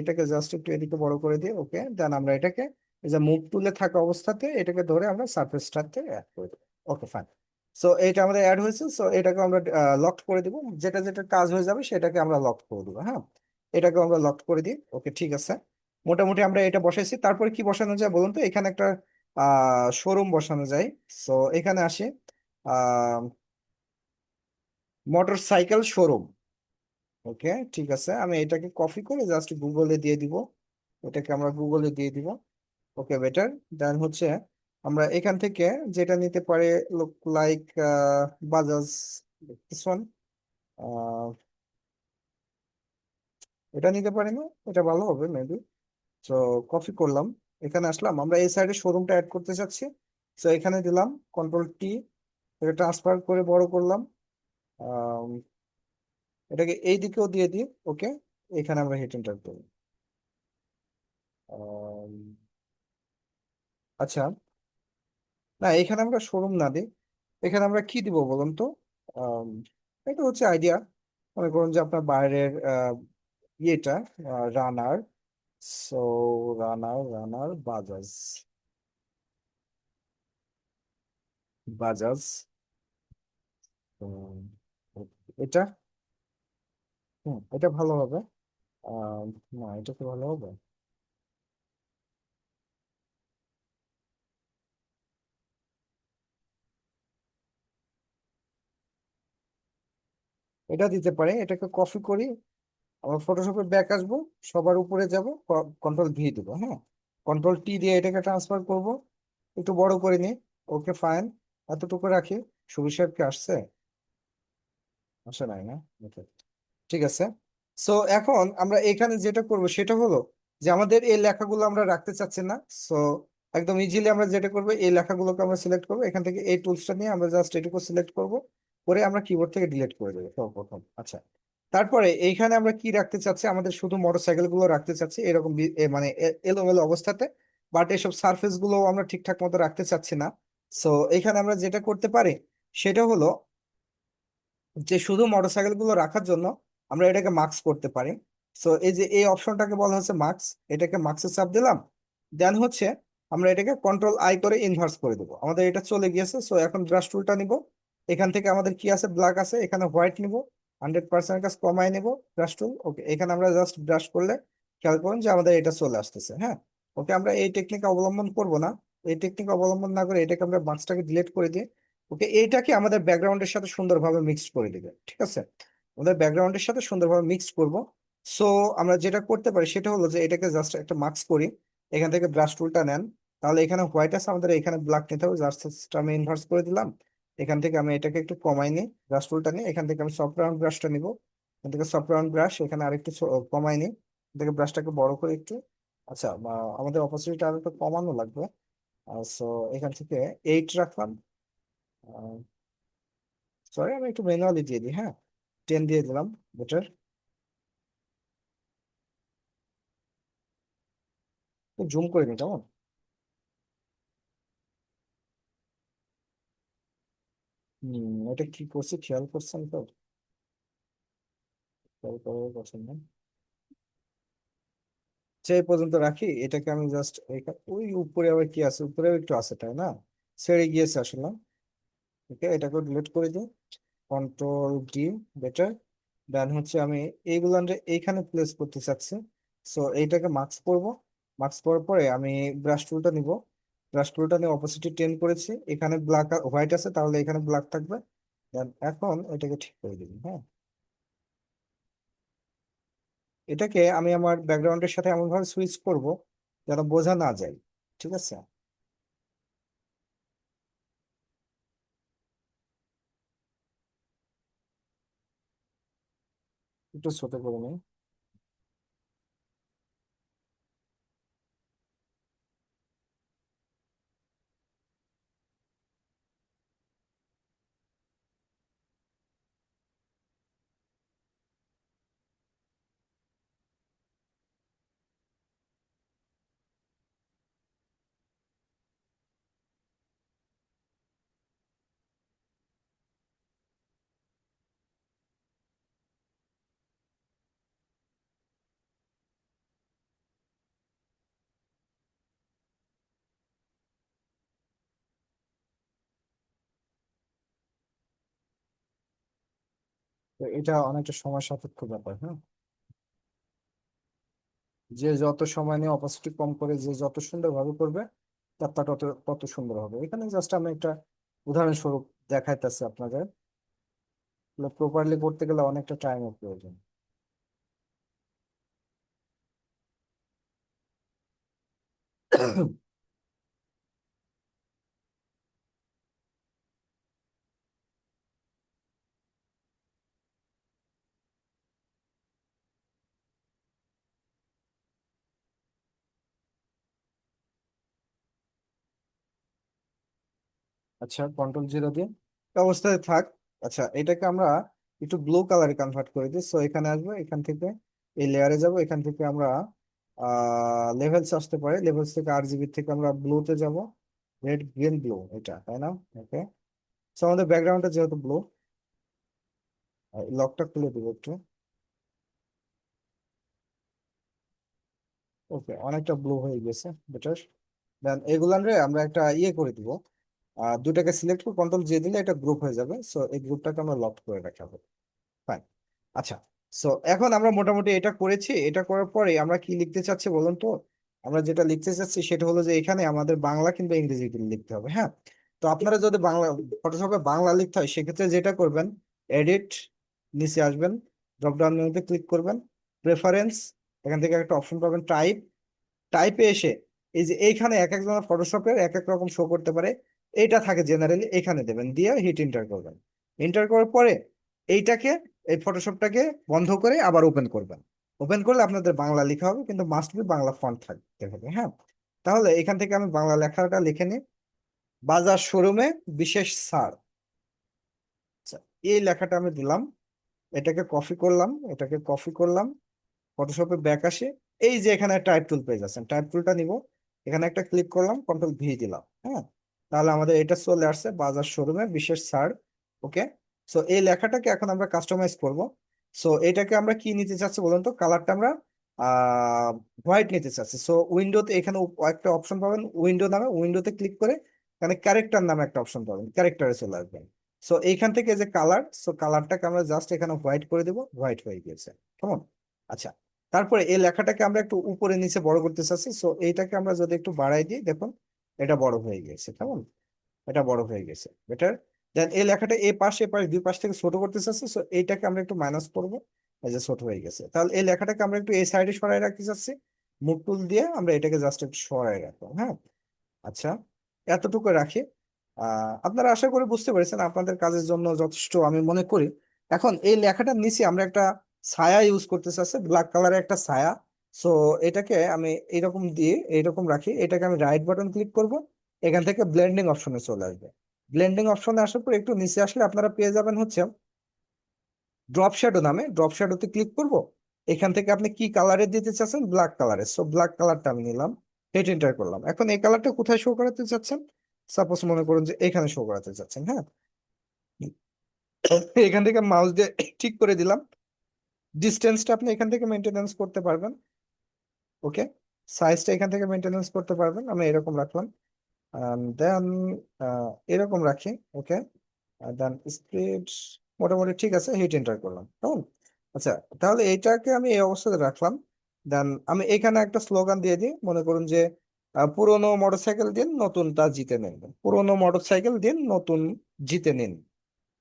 এটাকে জাস্ট একটু এদিকে বড় করে দিই। ওকে, দেন আমরা এটাকে এই যে মুভ টুলে থাকা অবস্থাতে এটাকে ধরে আমরা সারফেসটাতে অ্যাড করে দেবো। ওকে, ফাইন। সো এটা আমাদের অ্যাড হয়েছে। সো এটাকে আমরা লক করে দিব, যেটা যেটা কাজ হয়ে যাবে সেটাকে আমরা লক করে দেবো, হ্যাঁ। এটাকে আমরা লক করে দিই। ওকে, ঠিক আছে। মোটামুটি আমরা এটা বসাইছি, তারপরে কি বসানো যায় বলুন তো? এখানে একটা শোরুম বসানো যায়। সো এখানে আসি, মোটরসাইকেল শোরুম। ওকে, ঠিক আছে, আমি এটাকে কপি করে জাস্ট গুগলে দিয়ে দিব। এটাকে আমরা গুগলে দিয়ে দিব। ওকে, বেটার। দেন হচ্ছে আমরা এখান থেকে যেটা নিতে পারে, look like Bajaj, this one, এটা নিতে পারি না? এটা ভালো হবে মেবি। তো কপি করলাম, এখানে আসলাম, আমরা এই সাইডে শোরুমটা অ্যাড করতে চাচ্ছি। তো এখানে দিলাম কন্ট্রোল T, এটা ট্রান্সফার করে বড় করলাম। আম, এটাকে এই দিকেও দিয়ে দিই। ওকে, এখানে আমরা হিট এন্টার করি। আম, আচ্ছা, না, এখানে আমরা শোরুম না দিই, এখানে আমরা কি দিব বলুন তো? আম, এটা হচ্ছে আইডিয়া। মনে করুন যে আপনার বাইরের ইয়েটা রানার, সো রানার বাজাজ, বাজাজ, উম, এটা, এটা ভালো হবে। আম, না, এটা তো ভালো হবে। এটা দিতে পারি, এটাকে কপি করি, আমরা ফটোশপে ব্যাক আসবো, সবার উপরে যাব, কন্ট্রোল V দেবো, হ্যাঁ, কন্ট্রোল T দিয়ে এটাকে ট্রান্সফার করব, একটু বড় করে নিই। ওকে, ফাইন। এতটুকু রাখি। সুবির সাহেব কি আসছে? আসে নাই না? Okay, ঠিক আছে। সো এখন আমরা এখানে যেটা করব সেটা হলো যে আমাদের এই লেখাগুলো আমরা রাখতে চাচ্ছি না। সো একদম ইজিলি আমরা যেটা করব, এই লেখাগুলোকে আমরা সিলেক্ট করব, এখান থেকে এই টুলসটা নিয়ে আমরা জাস্ট এটুকু সিলেক্ট করব, করে আমরা কিবোর্ড থেকে ডিলিট করে দেবো সর্বপ্রথম। আচ্ছা, তারপরে এইখানে আমরা কি রাখতে চাচ্ছি, আমাদের শুধু মোটরসাইকেল গুলো রাখতে চাচ্ছি এরকম মানে এলোমেলো অবস্থাতে, বাট এসব সারফেস গুলো আমরা ঠিকঠাক মতো রাখতে চাচ্ছি না। সো এখানে আমরা যেটা করতে পারি সেটা হলো যে শুধু মোটরসাইকেল গুলো রাখার জন্য আমরা এটাকে মার্কস করতে পারি। সো এই যে এই অপশনটাকে বলা হচ্ছে মার্কস, এটাকে মার্কসের চাপ দিলাম। দেন হচ্ছে আমরা এটাকে কন্ট্রোল I করে ইনভার্স করে দেবো, আমাদের এটা চলে গিয়েছে। সো এখন ব্রাশ টুলটা নিব, এখান থেকে আমাদের কি আছে, ব্ল্যাক আছে, এখানে হোয়াইট নিব, 100% কাজ কমায় নেব, ব্রাশ টুল। ওকে, এখানে আমরা জাস্ট ব্রাশ করলে খেয়াল করুন যে আমাদের এটা চলে আসতেছে, হ্যাঁ। ওকে, আমরা এই টেকনিক অবলম্বন করব না, এই টেকনিক অবলম্বন না করে এটাকে আমরা মার্কসটাকে ডিলিট করে দিই। ওকে, এইটাকে আমাদের ব্যাকগ্রাউন্ডের সাথে সুন্দরভাবে মিক্সড করে দিবে, ঠিক আছে? আমাদের ব্যাকগ্রাউন্ডের সাথে সুন্দরভাবে মিক্সড করব। সো আমরা যেটা করতে পারি সেটা হলো যে এটাকে জাস্ট একটা মার্কস করি, এখান থেকে ব্রাশ টুলটা নেন, তাহলে এখানে হোয়াইট আছে, আমাদের এখানে ব্ল্যাক নিতে হবে, জাস্ট আমি ইনভার্স করে দিলাম। এখান থেকে আমি এটাকে একটু কমাই নিই, ব্রাশ টুলটা নিই, এখান থেকে আমি সফট রাউন্ড ব্রাশটা নিব, এখান থেকে সফট রাউন্ড ব্রাশ এখানে আরেকটু কমাই নিই, এখান থেকে ব্রাশটাকে বড় করে একটু, আচ্ছা আমাদের অপোজিটটা আর একটু কমানো লাগবে। সো এখান থেকে 8 রাখলাম, সরি আমি একটু ম্যানুয়ালি দিয়ে দিই, হ্যাঁ 10 দিয়ে দিলাম, বেটার। জুম করে নিই কেমন। এটা কি করছি খেয়াল করছেন তো, খেয়াল করার পছন্দ সেই পর্যন্ত রাখি, এটাকে আমি জাস্ট ওই উপরে আবার কি আছে, উপরে একটু আছে তাই না, ছেড়ে গিয়েছে আসলে। ওকে এটাকে ডিলিট করে দিই, কন্ট্রোল ডি, বেটার। দেন হচ্ছে আমি এইগুলো এইখানে প্লেস করতে চাচ্ছি, সো এইটাকে মার্কস করব, মার্কস করার পরে আমি ব্রাশ টুলটা নিব, ব্রাশ টুলটা নিয়ে অপোজিটে টেন করেছি, এখানে ব্ল্যাক হোয়াইট আছে তাহলে এখানে ব্ল্যাক থাকবে। দেন এখন এটাকে ঠিক করে দিবি, হ্যাঁ এটাকে আমি আমার ব্যাকগ্রাউন্ডের সাথে এমন ভাবে সুইচ করব যেন বোঝা না যায়, ঠিক আছে। একটু ছোট করে নিই। তো এটা অনেকটা সময় সাপেক্ষ ব্যাপার, হ্যাঁ যে যত সময় নিয়ে অপাসিটি কম করে যে যত সুন্দর ভাবে করবে তারটা তত তত সুন্দর হবে। এখানে জাস্ট আমি একটা উদাহরণস্বরূপ দেখাইতেছি আপনাদের, প্রপারলি করতে গেলে অনেকটা টাইমের প্রয়োজন। আচ্ছা কন্ট্রোল জিরো দিয়ে এই অবস্থায় থাক। আচ্ছা এটাকে আমরা একটু ব্লু কালারে কনভার্ট করে দিই, সো এখানে আসবো, এখান থেকে এই লেয়ারে যাব, এখান থেকে আমরা লেভেলস আসতে পারে, লেভেলস থেকে RGB থেকে আমরা ব্লুতে যাব, রেড গ্রিন ব্লু এটা তাই না, ওকে। সো আমাদের ব্যাকগ্রাউন্ডটা যেহেতু ব্লু, লকটা খুলে দেবো একটু, ওকে অনেকটা ব্লু হয়ে গেছে, বেটার। দেন এগুলান আমরা একটা ইয়ে করে দিব, দুটাকে সিলেক্ট করে কন্ট্রোল জে দিলে এটা গ্রুপ হয়ে যাবে, সো এই গ্রুপটাকে আমরা লক করে রাখা হবে, ফাইন। আচ্ছা সো এখন আমরা মোটামুটি এটা করেছি, এটা করার পরে আমরা কি লিখতে চাচ্ছি বলুন তো, আমরা যেটা লিখতে চাচ্ছি সেটা হলো যে এখানে আমাদের বাংলা কিংবা ইংরেজিতে লিখতে হবে, হ্যাঁ। তো আপনারা যদি বাংলা ফটোশপে বাংলা লিখতে হয় সেক্ষেত্রে যেটা করবেন, এডিট, নিচে আসবেন, ড্রপ ডাউন মেনুতে ক্লিক করবেন, প্রেফারেন্স, এখান থেকে একটা অপশন পাবেন টাইপ, টাইপে এসে এই যে এইখানে এক একজনের ফটোশপের এক এক রকম শো করতে পারে, এইটা থাকে জেনারেলি, এখানে দেবেন, দিয়ে হিট এন্টার করবেন, এন্টার করার পরে এইটাকে এই ফটোশপটাকে বন্ধ করে আবার ওপেন করবেন, ওপেন করলে আপনাদের বাংলা লেখা হবে, কিন্তু মাস্ট বি বাংলা ফন্ট থাকতে হবে, হ্যাঁ। তাহলে এখান থেকে আমি বাংলা লেখাটা লিখে নিই, বাজার শোরুমে বিশেষ ছাড়, আচ্ছা এই লেখাটা আমি দিলাম, এটাকে কপি করলাম, এটাকে কপি করলাম, ফটোশপে ব্যাক আসে, এই যে এখানে টাইপ টুল পেয়ে যাচ্ছেন, টাইপ টুলটা নিব, এখানে একটা ক্লিক করলাম, কন্ট্রোল ভি দিলাম, হ্যাঁ। তাহলে আমাদের এটা চলে আসছে বাজার শোরুমে বিশেষ ছাড়, ওকে। সো এই লেখাটাকে এখন আমরা কাস্টমাইজ করব, সো এটাকে আমরা কি নিতে চাচ্ছি বলুন তো, কালারটা আমরা হোয়াইট নিতে চাচ্ছি, সো উইন্ডোতে এখানে একটা অপশন পাবেন উইন্ডো নামে, উইন্ডোতে ক্লিক করে এখানে ক্যারেক্টার নামে একটা অপশন পাবেন, ক্যারেক্টারে চলে আসবেন, সো এইখান থেকে যে কালার, সো কালারটাকে আমরা জাস্ট এখানে হোয়াইট করে দেবো, হোয়াইট হয়ে গিয়েছে, কেমন। আচ্ছা তারপরে এই লেখাটাকে আমরা একটু উপরে নিচে বড় করতে চাচ্ছি, সো এইটাকে আমরা যদি একটু বাড়াই দিই দেখুন এটা বড় হয়ে গেছে, কেমন, এটা বড় হয়ে গেছে, বেটার। দেন এই লেখাটা এ পাশ দুই পাশ থেকে ছোট করতে চাচ্ছি, সো এইটাকে আমরা একটু মাইনাস করবো, এই যে ছোট হয়ে গেছে, তাহলে এই লেখাটাকে আমরা একটু এই সাইডে সরাই রাখতে চাচ্ছি, মুভ টুল দিয়ে আমরা এটাকে জাস্ট একটু সরাই রাখবো, হ্যাঁ। আচ্ছা এতটুকু রাখি, আপনারা আশা করি বুঝতে পেরেছেন, আপনাদের কাজের জন্য যথেষ্ট আমি মনে করি। এখন এই লেখাটার নিচে আমরা একটা ছায়া ইউজ করতে চাচ্ছি, ব্ল্যাক কালারের একটা ছায়া। সো এটাকে আমি এইরকম দিয়ে এইরকম রাখি, এটাকে আমি রাইট বাটন ক্লিক করব, এখান থেকে ব্লেন্ডিং অপশনে চলে আসবে। ব্লেন্ডিং অপশনে আসার পর একটু নিচে আসলে আপনারা পেয়ে যাবেন হচ্ছে ড্রপ শ্যাডো নামে, ড্রপ শ্যাডোতে ক্লিক করব। এখান থেকে আপনি কি কালারে দিতে চাচ্ছেন, ব্ল্যাক কালারে, সো ব্ল্যাক কালারটা আমি নিলাম, হেড এন্টার করলাম। এখন এই কালারটা কোথায় শো করাতে চাচ্ছেন, সাপোজ মনে করুন যে এখানে শো করাতে চাচ্ছেন, হ্যাঁ। এখান থেকে মাউস দিয়ে ঠিক করে দিলাম, ডিস্টেন্সটা আপনি এখান থেকে মেনটেনেন্স করতে পারবেন, ওকে। সাইজটা এখান থেকে মেনটেনেন্স করতে পারবেন, আমি এরকম রাখলাম। দেন এরকম রাখি, ওকে। দেন স্পিড মোটামুটি ঠিক আছে, হিট এন্টার করলাম, কেমন? আচ্ছা, তাহলে এইটাকে আমি এই অবস্থাতে রাখলাম। দেন আমি এখানে একটা স্লোগান দিয়ে দিই, মনে করুন যে পুরোনো মোটরসাইকেল দিন, নতুনটা জিতে নিন, পুরোনো মোটরসাইকেল দিন, নতুন জিতে নিন।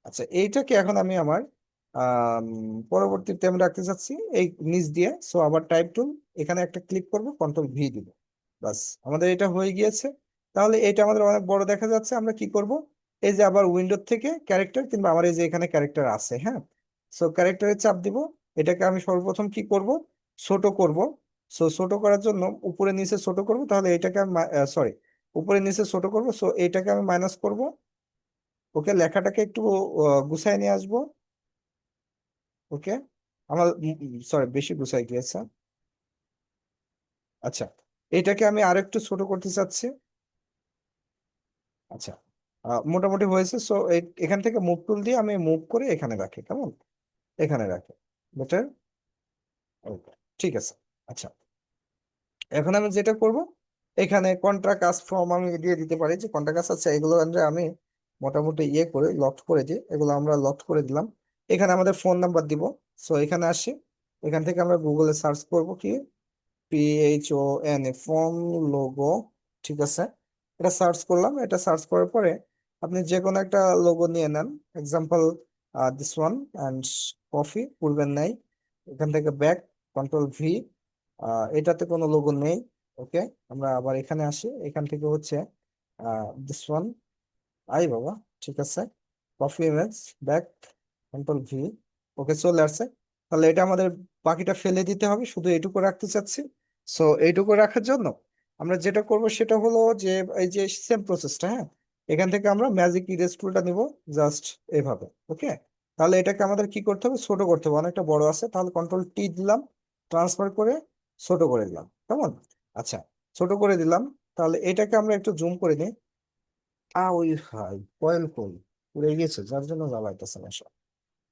আচ্ছা, এইটাকে এখন আমি আমার আম, পরবর্তীতে আমি রাখতে চাচ্ছি এই নিচ দিয়ে। সো আবার টাইপ টুল, এখানে একটা ক্লিক করব, কন্ট্রোল ভি দিব, বাস আমাদের এটা হয়ে গিয়েছে। তাহলে এটা আমাদের অনেক বড় দেখা যাচ্ছে। আমরা কি করব, এই যে আবার উইন্ডো থেকে ক্যারেক্টার, কিংবা আমার এই যে এখানে ক্যারেক্টার আছে, হ্যাঁ। সো ক্যারেক্টারে চাপ দিব, এটাকে আমি সর্বপ্রথম কি করব, ছোট করব। সো ছোট করার জন্য উপরে নিচে ছোট করব, তাহলে এটাকে আমি সরি, উপরে নিচে ছোট করব, সো এটাকে আমি মাইনাস করব, ওকে। লেখাটাকে একটু গুছায় নিয়ে আসবো, ওকে। আমার সরি, বেশি গুছাই গিয়েছে। আচ্ছা, এটাকে আমি আরেকটু ছোট করতে চাচ্ছি। আচ্ছা, মোটামুটি হয়েছে। সো এখান থেকে মুভ টুল দিয়ে আমি মুভ করে এখানে রাখি, কেমন? এখানে রাখি, বেটার, ঠিক আছে। আচ্ছা, এখন আমি যেটা করব, এখানে কন্ট্রাক্ট ফর্ম আমি দিয়ে দিতে পারি, যে কন্ট্রাক্ট আছে এগুলো আমি মোটামুটি ইয়ে করে লক করে দিই, এগুলো আমরা লক করে দিলাম। এখানে আমাদের ফোন নাম্বার দিব। সো এখানে আসি, এখান থেকে আমরা গুগলে সার্চ করব কি, PHON, ফোন লোগো, ঠিক আছে। এটা সার্চ করলাম, এটা সার্চ করার পরে আপনি যে কোনো একটা লোগো নিয়ে নেন, example this one and coffee, পূর্বের নাই। এখান থেকে ব্যাক, কন্ট্রোল ভি, এটাতে কোনো লোগো নেই, ওকে। আমরা আবার এখানে আসি, এখান থেকে হচ্ছে দিস ওয়ান, আই বাবা, ঠিক আছে, copy image, back, control V, okay, চলে আসছে। তাহলে এটা আমাদের বাকিটা ফেলে দিতে হবে, শুধু এইটুকু রাখতে চাচ্ছি। সো এইটুকু রাখার জন্য আমরা যেটা করব সেটা হলো যে এই যে সেম প্রসেসটা, হ্যাঁ, এখান থেকে আমরা ম্যাজিক ইরেজ টুলটা নিব, জাস্ট এভাবে, ওকে। তাহলে এটাকে আমাদের কি করতে হবে, ছোট করতে হবে, অনেকটা বড় আছে, তাহলে কন্ট্রোল টি দিলাম, ট্রান্সফার করে ছোট করে দিলাম, কেমন? আচ্ছা, ছোট করে দিলাম। তাহলে এটাকে আমরা একটু জুম করে নিই। ওই হাই কয়েল কই উড়ে গেছে, যার জন্য জ্বালাইতেছে না সব।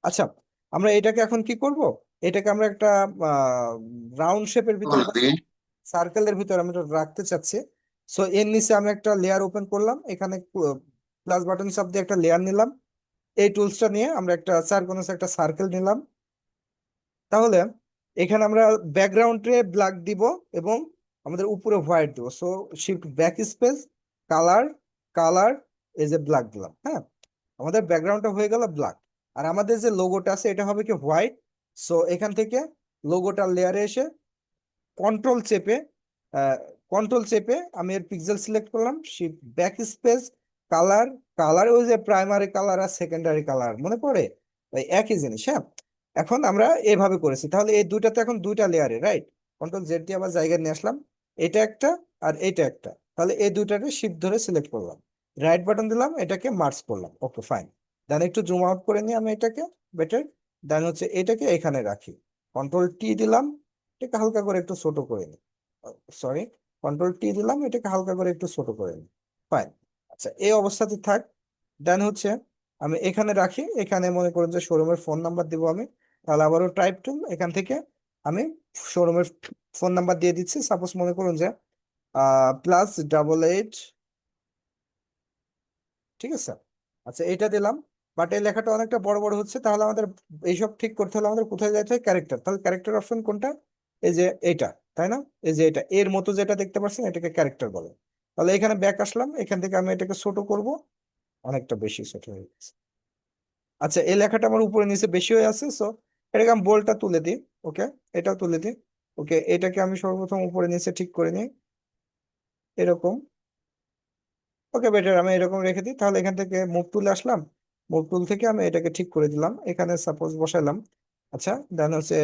আচ্ছা, আমরা এটাকে এখন কি করব, এটাকে আমরা একটা রাউন্ড শেপের ভিতরে, সার্কেলের ভিতরে আমরা এটা রাখতে চাচ্ছি। সো এর নিচে আমি একটা লেয়ার ওপেন করলাম, এখানে প্লাস বাটন চাপ দিয়ে একটা লেয়ার নিলাম। এই টুলসটা নিয়ে আমরা একটা চারকোণে একটা সার্কেল নিলাম। তাহলে এখানে আমরা ব্যাকগ্রাউন্ডে ব্ল্যাক দিব এবং আমাদের উপরে হোয়াইট দিব। So shift back space, colour, colour, এই যে ব্ল্যাক দিলাম, হ্যাঁ। আমাদের ব্যাকগ্রাউন্ডটা হয়ে গেল ব্ল্যাক, আর আমাদের যে লোগোটা আছে এটা হবে কি হোয়াইট। সো এখান থেকে লোগোটা লেয়ারে এসে কন্ট্রোল চেপে কন্ট্রোল চেপে আমি এর পিক্সেল সিলেক্ট করলাম, shift back space, colour, colour, ওই যে প্রাইমারি কালার আর সেকেন্ডারি কালার মনে পড়ে, ওই একই জিনিস, হ্যাঁ। এখন আমরা এভাবে করেছি, তাহলে এই দুইটাতে এখন দুইটা লেয়ারে, রাইট। কন্ট্রোল জেড দিয়ে আবার জায়গায় নিয়ে আসলাম, এটা একটা আর এটা একটা। তাহলে এই দুইটাকে শিফট ধরে সিলেক্ট করলাম, রাইট বাটন দিলাম, এটাকে মার্জ করলাম, ওকে ফাইন। দেন একটু জুম আউট করে নিই আমি এটাকে, বেটার। দেন হচ্ছে এটাকে এখানে রাখি, কন্ট্রোল টি দিলাম, এটাকে হালকা করে একটু ছোট করে নিই, সরি, কন্ট্রোল টি দিলাম, এটাকে হালকা করে একটু ছোট করে নিই, ফাইন। আচ্ছা, এই অবস্থাতে থাক। দেন হচ্ছে আমি এখানে রাখি, এখানে মনে করুন যে শোরুমের ফোন নাম্বার দিব আমি। তাহলে আবারও টাইপ টুল, এখান থেকে আমি শোরুমের ফোন নাম্বার দিয়ে দিচ্ছি, সাপোজ মনে করুন যে +88, ঠিক আছে। আচ্ছা, এটা দিলাম, বাট এই লেখাটা অনেকটা বড় বড় হচ্ছে, তাহলে আমাদের এইসব ঠিক করতে হলে আমাদের কোথায় যাইতে হয়, ক্যারেক্টার। তাহলে ক্যারেক্টার অপশন কোনটা, এই যে এটা, তাই না? এই যে এটা এর মতো যেটা দেখতে পাচ্ছেন এটাকে ক্যারেক্টার বলে। তাহলে এখানে ব্যাক আসলাম, এখান থেকে আমি এটাকে ছোট করব, অনেকটা বেশি ছোট হয়ে গেছে। আচ্ছা, এই লেখাটা আমার উপরে নিচে বেশি হয়ে আছে, সো এটাকে আমি বোল্ডটা তুলে দিই, ওকে, এটাও তুলে দিই, ওকে। এটাকে আমি সর্বপ্রথম উপরে নিচে ঠিক করে নিই, এরকম, ওকে বেটার, আমি এরকম রেখে দিই। তাহলে এখান থেকে মুভ টুলে আসলাম, মুভ টুল থেকে আমি এটাকে ঠিক করে দিলাম, এখানে সাপোজ বসাইলাম। আচ্ছা দেন হচ্ছে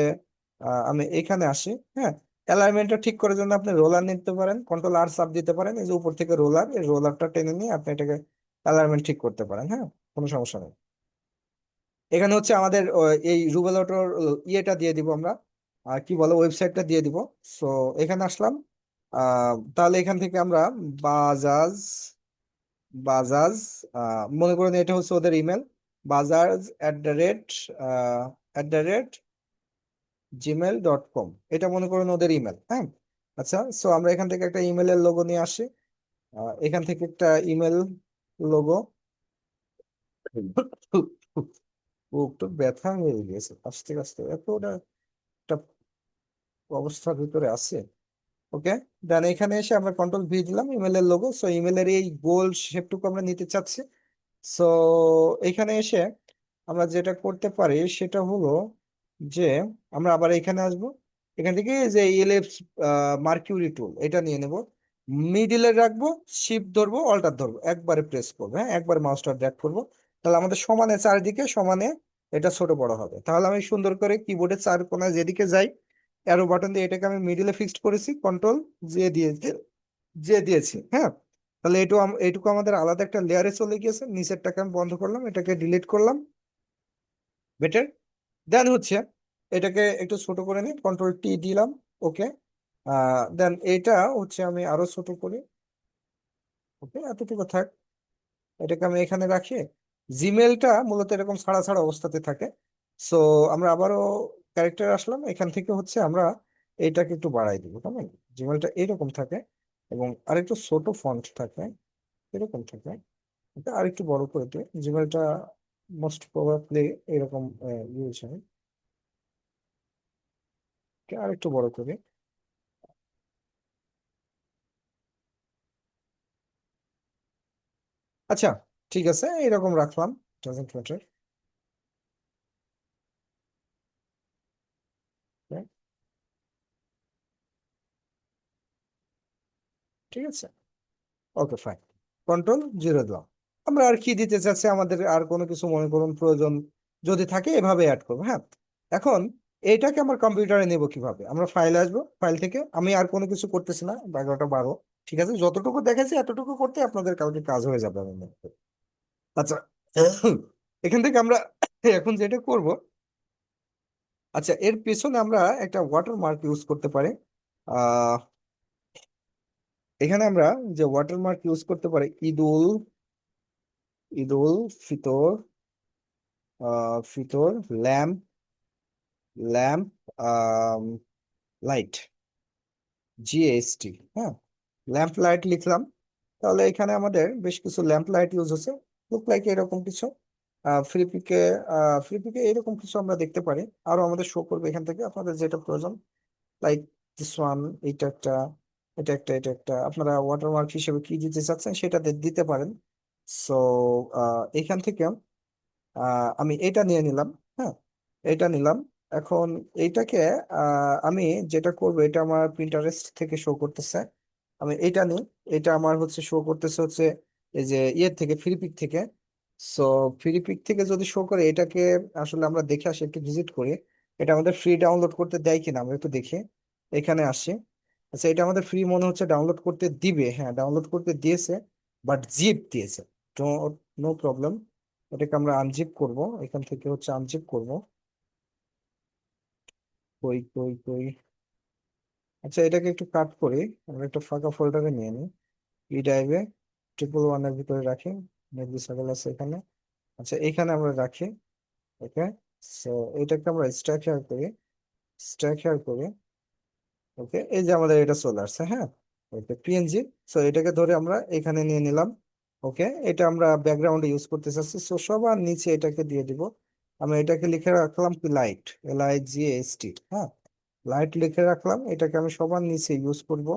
আমি এখানে আসি। হ্যাঁ, অ্যালাইনমেন্টটা ঠিক করার জন্য আপনি রোলার নিতে পারেন, কন্ট্রোল আর চাপ দিতে পারেন, এই যে উপর থেকে রোলার, এই রোলারটা টেনে নিয়ে আপনি এটাকে অ্যালাইনমেন্ট ঠিক করতে পারেন। হ্যাঁ, কোনো সমস্যা নেই। এখানে হচ্ছে আমাদের এই রুবেল অটোর ইয়েটা দিয়ে দিব আমরা, কি বলে, ওয়েবসাইটটা দিয়ে দিব। সো এখানে আসলাম। তাহলে এখান থেকে আমরা বাজাজ বাজাজ মনে করেন এটা হচ্ছে ওদের ইমেল, বাজাজ @জিমেল.com, এটা মনে করেন ওদের ইমেল। হ্যাঁ, আচ্ছা, সো আমরা এখান থেকে একটা ইমেলের লোগো নিয়ে আসি। এখান থেকে একটা ইমেল লোগো। একটু ব্যথা হয়ে গেছে, আস্তে আস্তে এতটা একটা অবস্থার ভিতরে আছে। ওকে, দেন এখানে এসে আমরা কন্ট্রোল ভি দিলাম, ইমেলের লোগো। সো ইমেলের এই গোল শেপটুকু আমরা নিতে চাচ্ছি। সো এখানে এসে আমরা যেটা করতে পারি সেটা হলো যে আমরা আবার এখানে আসব, এখান থেকে যে ইলিপস মার্কিউরি টুল এটা নিয়ে নেব, মিডিলে রাখবো, শিফট ধরবো, অল্টার ধরবো, একবারে প্রেস করবো। হ্যাঁ, একবারে মাউসটা ড্র্যাগ করবো, তাহলে আমাদের সমানে চারিদিকে সমানে এটা ছোট বড় হবে। তাহলে আমি সুন্দর করে কিবোর্ডের চার কোণায় যেদিকে যাই অ্যারো বাটন দিয়ে এটাকে আমি মিডিলে ফিক্সড করেছি, কন্ট্রোল দিয়েছি। হ্যাঁ, তাহলে এইটুকু আমাদের আলাদা একটা লেয়ারে চলে গিয়েছে। নিচেরটাকে আমি বন্ধ করলাম, এটাকে ডিলিট করলাম, বেটার। দেন হচ্ছে এটাকে একটু ছোট করে নিই, কন্ট্রোল টি দিলাম। ওকে, দেন এটা হচ্ছে আমি আরো ছোট করি। ওকে, এতটুকু থাক, এটাকে আমি এখানে রাখি। জিমেলটা মূলত এরকম ছাড়া ছাড়া অবস্থাতে থাকে। সো আমরা আবারও ক্যারেক্টার আসলাম, এখান থেকে হচ্ছে আমরা এইটাকে একটু বাড়াই দিব, কেমন, জিমেলটা এরকম থাকে এবং আরেকটু ছোট ফন্ট থাকে, এরকম থাকে। এটা আরেকটু বড় করে দিই, জিমেলটা মোস্ট প্রবাবলি এরকম ইউজ হয়। আরেকটু বড় করে। আচ্ছা, ঠিক আছে, এরকম রাখলাম, ডাজন্ট ম্যাটার। ঠিক আছে, ওকে ফাইন, কন্ট্রোল জিরো দিলাম। আমরা আর কি দিতে চাচ্ছি, আমাদের আর কোনো কিছু মনে করুন প্রয়োজন যদি থাকে এভাবে অ্যাড করবো। হ্যাঁ, এখন এইটাকে আমার কম্পিউটারে নেব কিভাবে, আমরা ফাইলে আসবো, ফাইল থেকে আমি আর কোনো কিছু করতেছি না, 11টা 12, ঠিক আছে, যতটুকু দেখেছি এতটুকু করতে আপনাদের কালকে কাজ হয়ে যাবে আমার মনে হয়। আচ্ছা, এখান থেকে আমরা এখন যেটা করব, আচ্ছা এর পেছনে আমরা একটা ওয়াটারমার্ক ইউজ করতে পারি। আহ এখানে আমরা যে ওয়াটারমার্ক ইউজ করতে পারি, Eid-ul Fitr, Fitr lamp, lamp light, GST. হ্যাঁ, ল্যাম্প লাইট লিখলাম। তাহলে এখানে আমাদের বেশ কিছু ল্যাম্প লাইট ইউজ হচ্ছে, লুক লাইক এরকম কিছু। ফ্রিপিকে ফ্রিপিকে এরকম কিছু আমরা দেখতে পারি, আরো আমাদের শো করবে এখান থেকে আপনাদের যেটা প্রয়োজন, লাইক দিস ওয়ান, এইটা একটা, এটা একটা, আপনারা ওয়াটারমার্ক হিসেবে কি দিতে চাচ্ছেন সেটা দিতে পারেন। সো এখান থেকে আমি এটা নিয়ে নিলাম। হ্যাঁ, এটা নিলাম। এখন এইটাকে আমি যেটা করবো, এটা আমার প্রিন্টারেস্ট থেকে শো করতেছে, আমি এটা নিই। এটা আমার হচ্ছে শো করতেছে হচ্ছে এই যে ইয়ের থেকে, ফ্রিপিক থেকে। সো ফ্রিপিক থেকে যদি শো করে, এটাকে আসলে আমরা দেখে আসি, একটু ভিজিট করি, এটা আমাদের ফ্রি ডাউনলোড করতে দেয় কিনা আমরা একটু দেখি। এখানে আসি। আচ্ছা, এটা আমাদের ফ্রি মনে হচ্ছে ডাউনলোড করতে দিবে, হ্যাঁ ডাউনলোড করতে দিয়েছে, বাট জিপ দিয়েছে। তো নো প্রবলেম, এটাকে আমরা আনজিপ করব, এখান থেকে হচ্ছে আনজিপ করব। কই কই কই, আচ্ছা এটাকে একটু কাট করি, আমরা একটা ফাঁকা ফোল্ডারে নিয়ে নিই, ই ড্রাইভে 111 এর ভিতরে রাখি, মেবি সাগল আছে এখানে। আচ্ছা এখানে আমরা রাখি। ওকে, সো এটাকে আমরা স্ট্যাক হেয়ার করি, স্ট্যাক হেয়ার করি। ওকে, এই যে আমাদের এটা চলে আসছে। হ্যাঁ, ওকে পিএনজি। সো এটাকে ধরে আমরা এখানে নিয়ে নিলাম। ওকে, এটা আমরা ব্যাকগ্রাউন্ডে ইউজ করতে চাচ্ছি, সো সবার নিচে এটাকে দিয়ে দিব। আমরা এটাকে লিখে রাখলাম কি, লাইট, LIGHT। হ্যাঁ, লাইট লিখে রাখলাম, এটাকে আমি সবার নিচে ইউজ করব,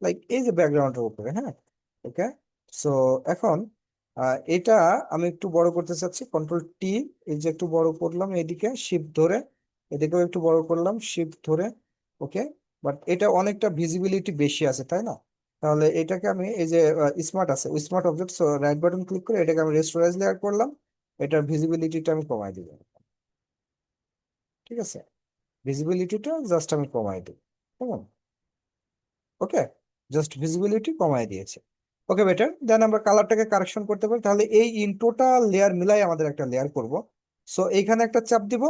লাইক এই যে ব্যাকগ্রাউন্ডের উপরে। হ্যাঁ, ওকে, সো এখন এটা আমি একটু বড় করতে চাচ্ছি, কন্ট্রোল টি, এই যে একটু বড় করলাম, এদিকে শিফট ধরে, এদিকেও একটু বড় করলাম শিফট ধরে। ওকে, বাট এটা অনেকটা ভিজিবিলিটি বেশি আছে, তাই না? তাহলে এটাকে আমি এই যে স্মার্ট আছে smart object, so right button click করে এটাকে আমি রেস্টোরাইজ লেয়ার করলাম, এটার ভিজিবিলিটিটা আমি কমাই দিব। ঠিক আছে, ভিজিবিলিটিটা জাস্ট আমি কমাই দিই। কেমন? ওকে, জাস্ট ভিজিবিলিটি কমাই দিয়েছে। ওকে বেটার, দেন আমরা কালারটাকে কারেকশন করতে পারি। তাহলে এই ইন টোটাল লেয়ার মিলাই আমাদের একটা লেয়ার করব। সো এইখানে একটা চাপ দিব,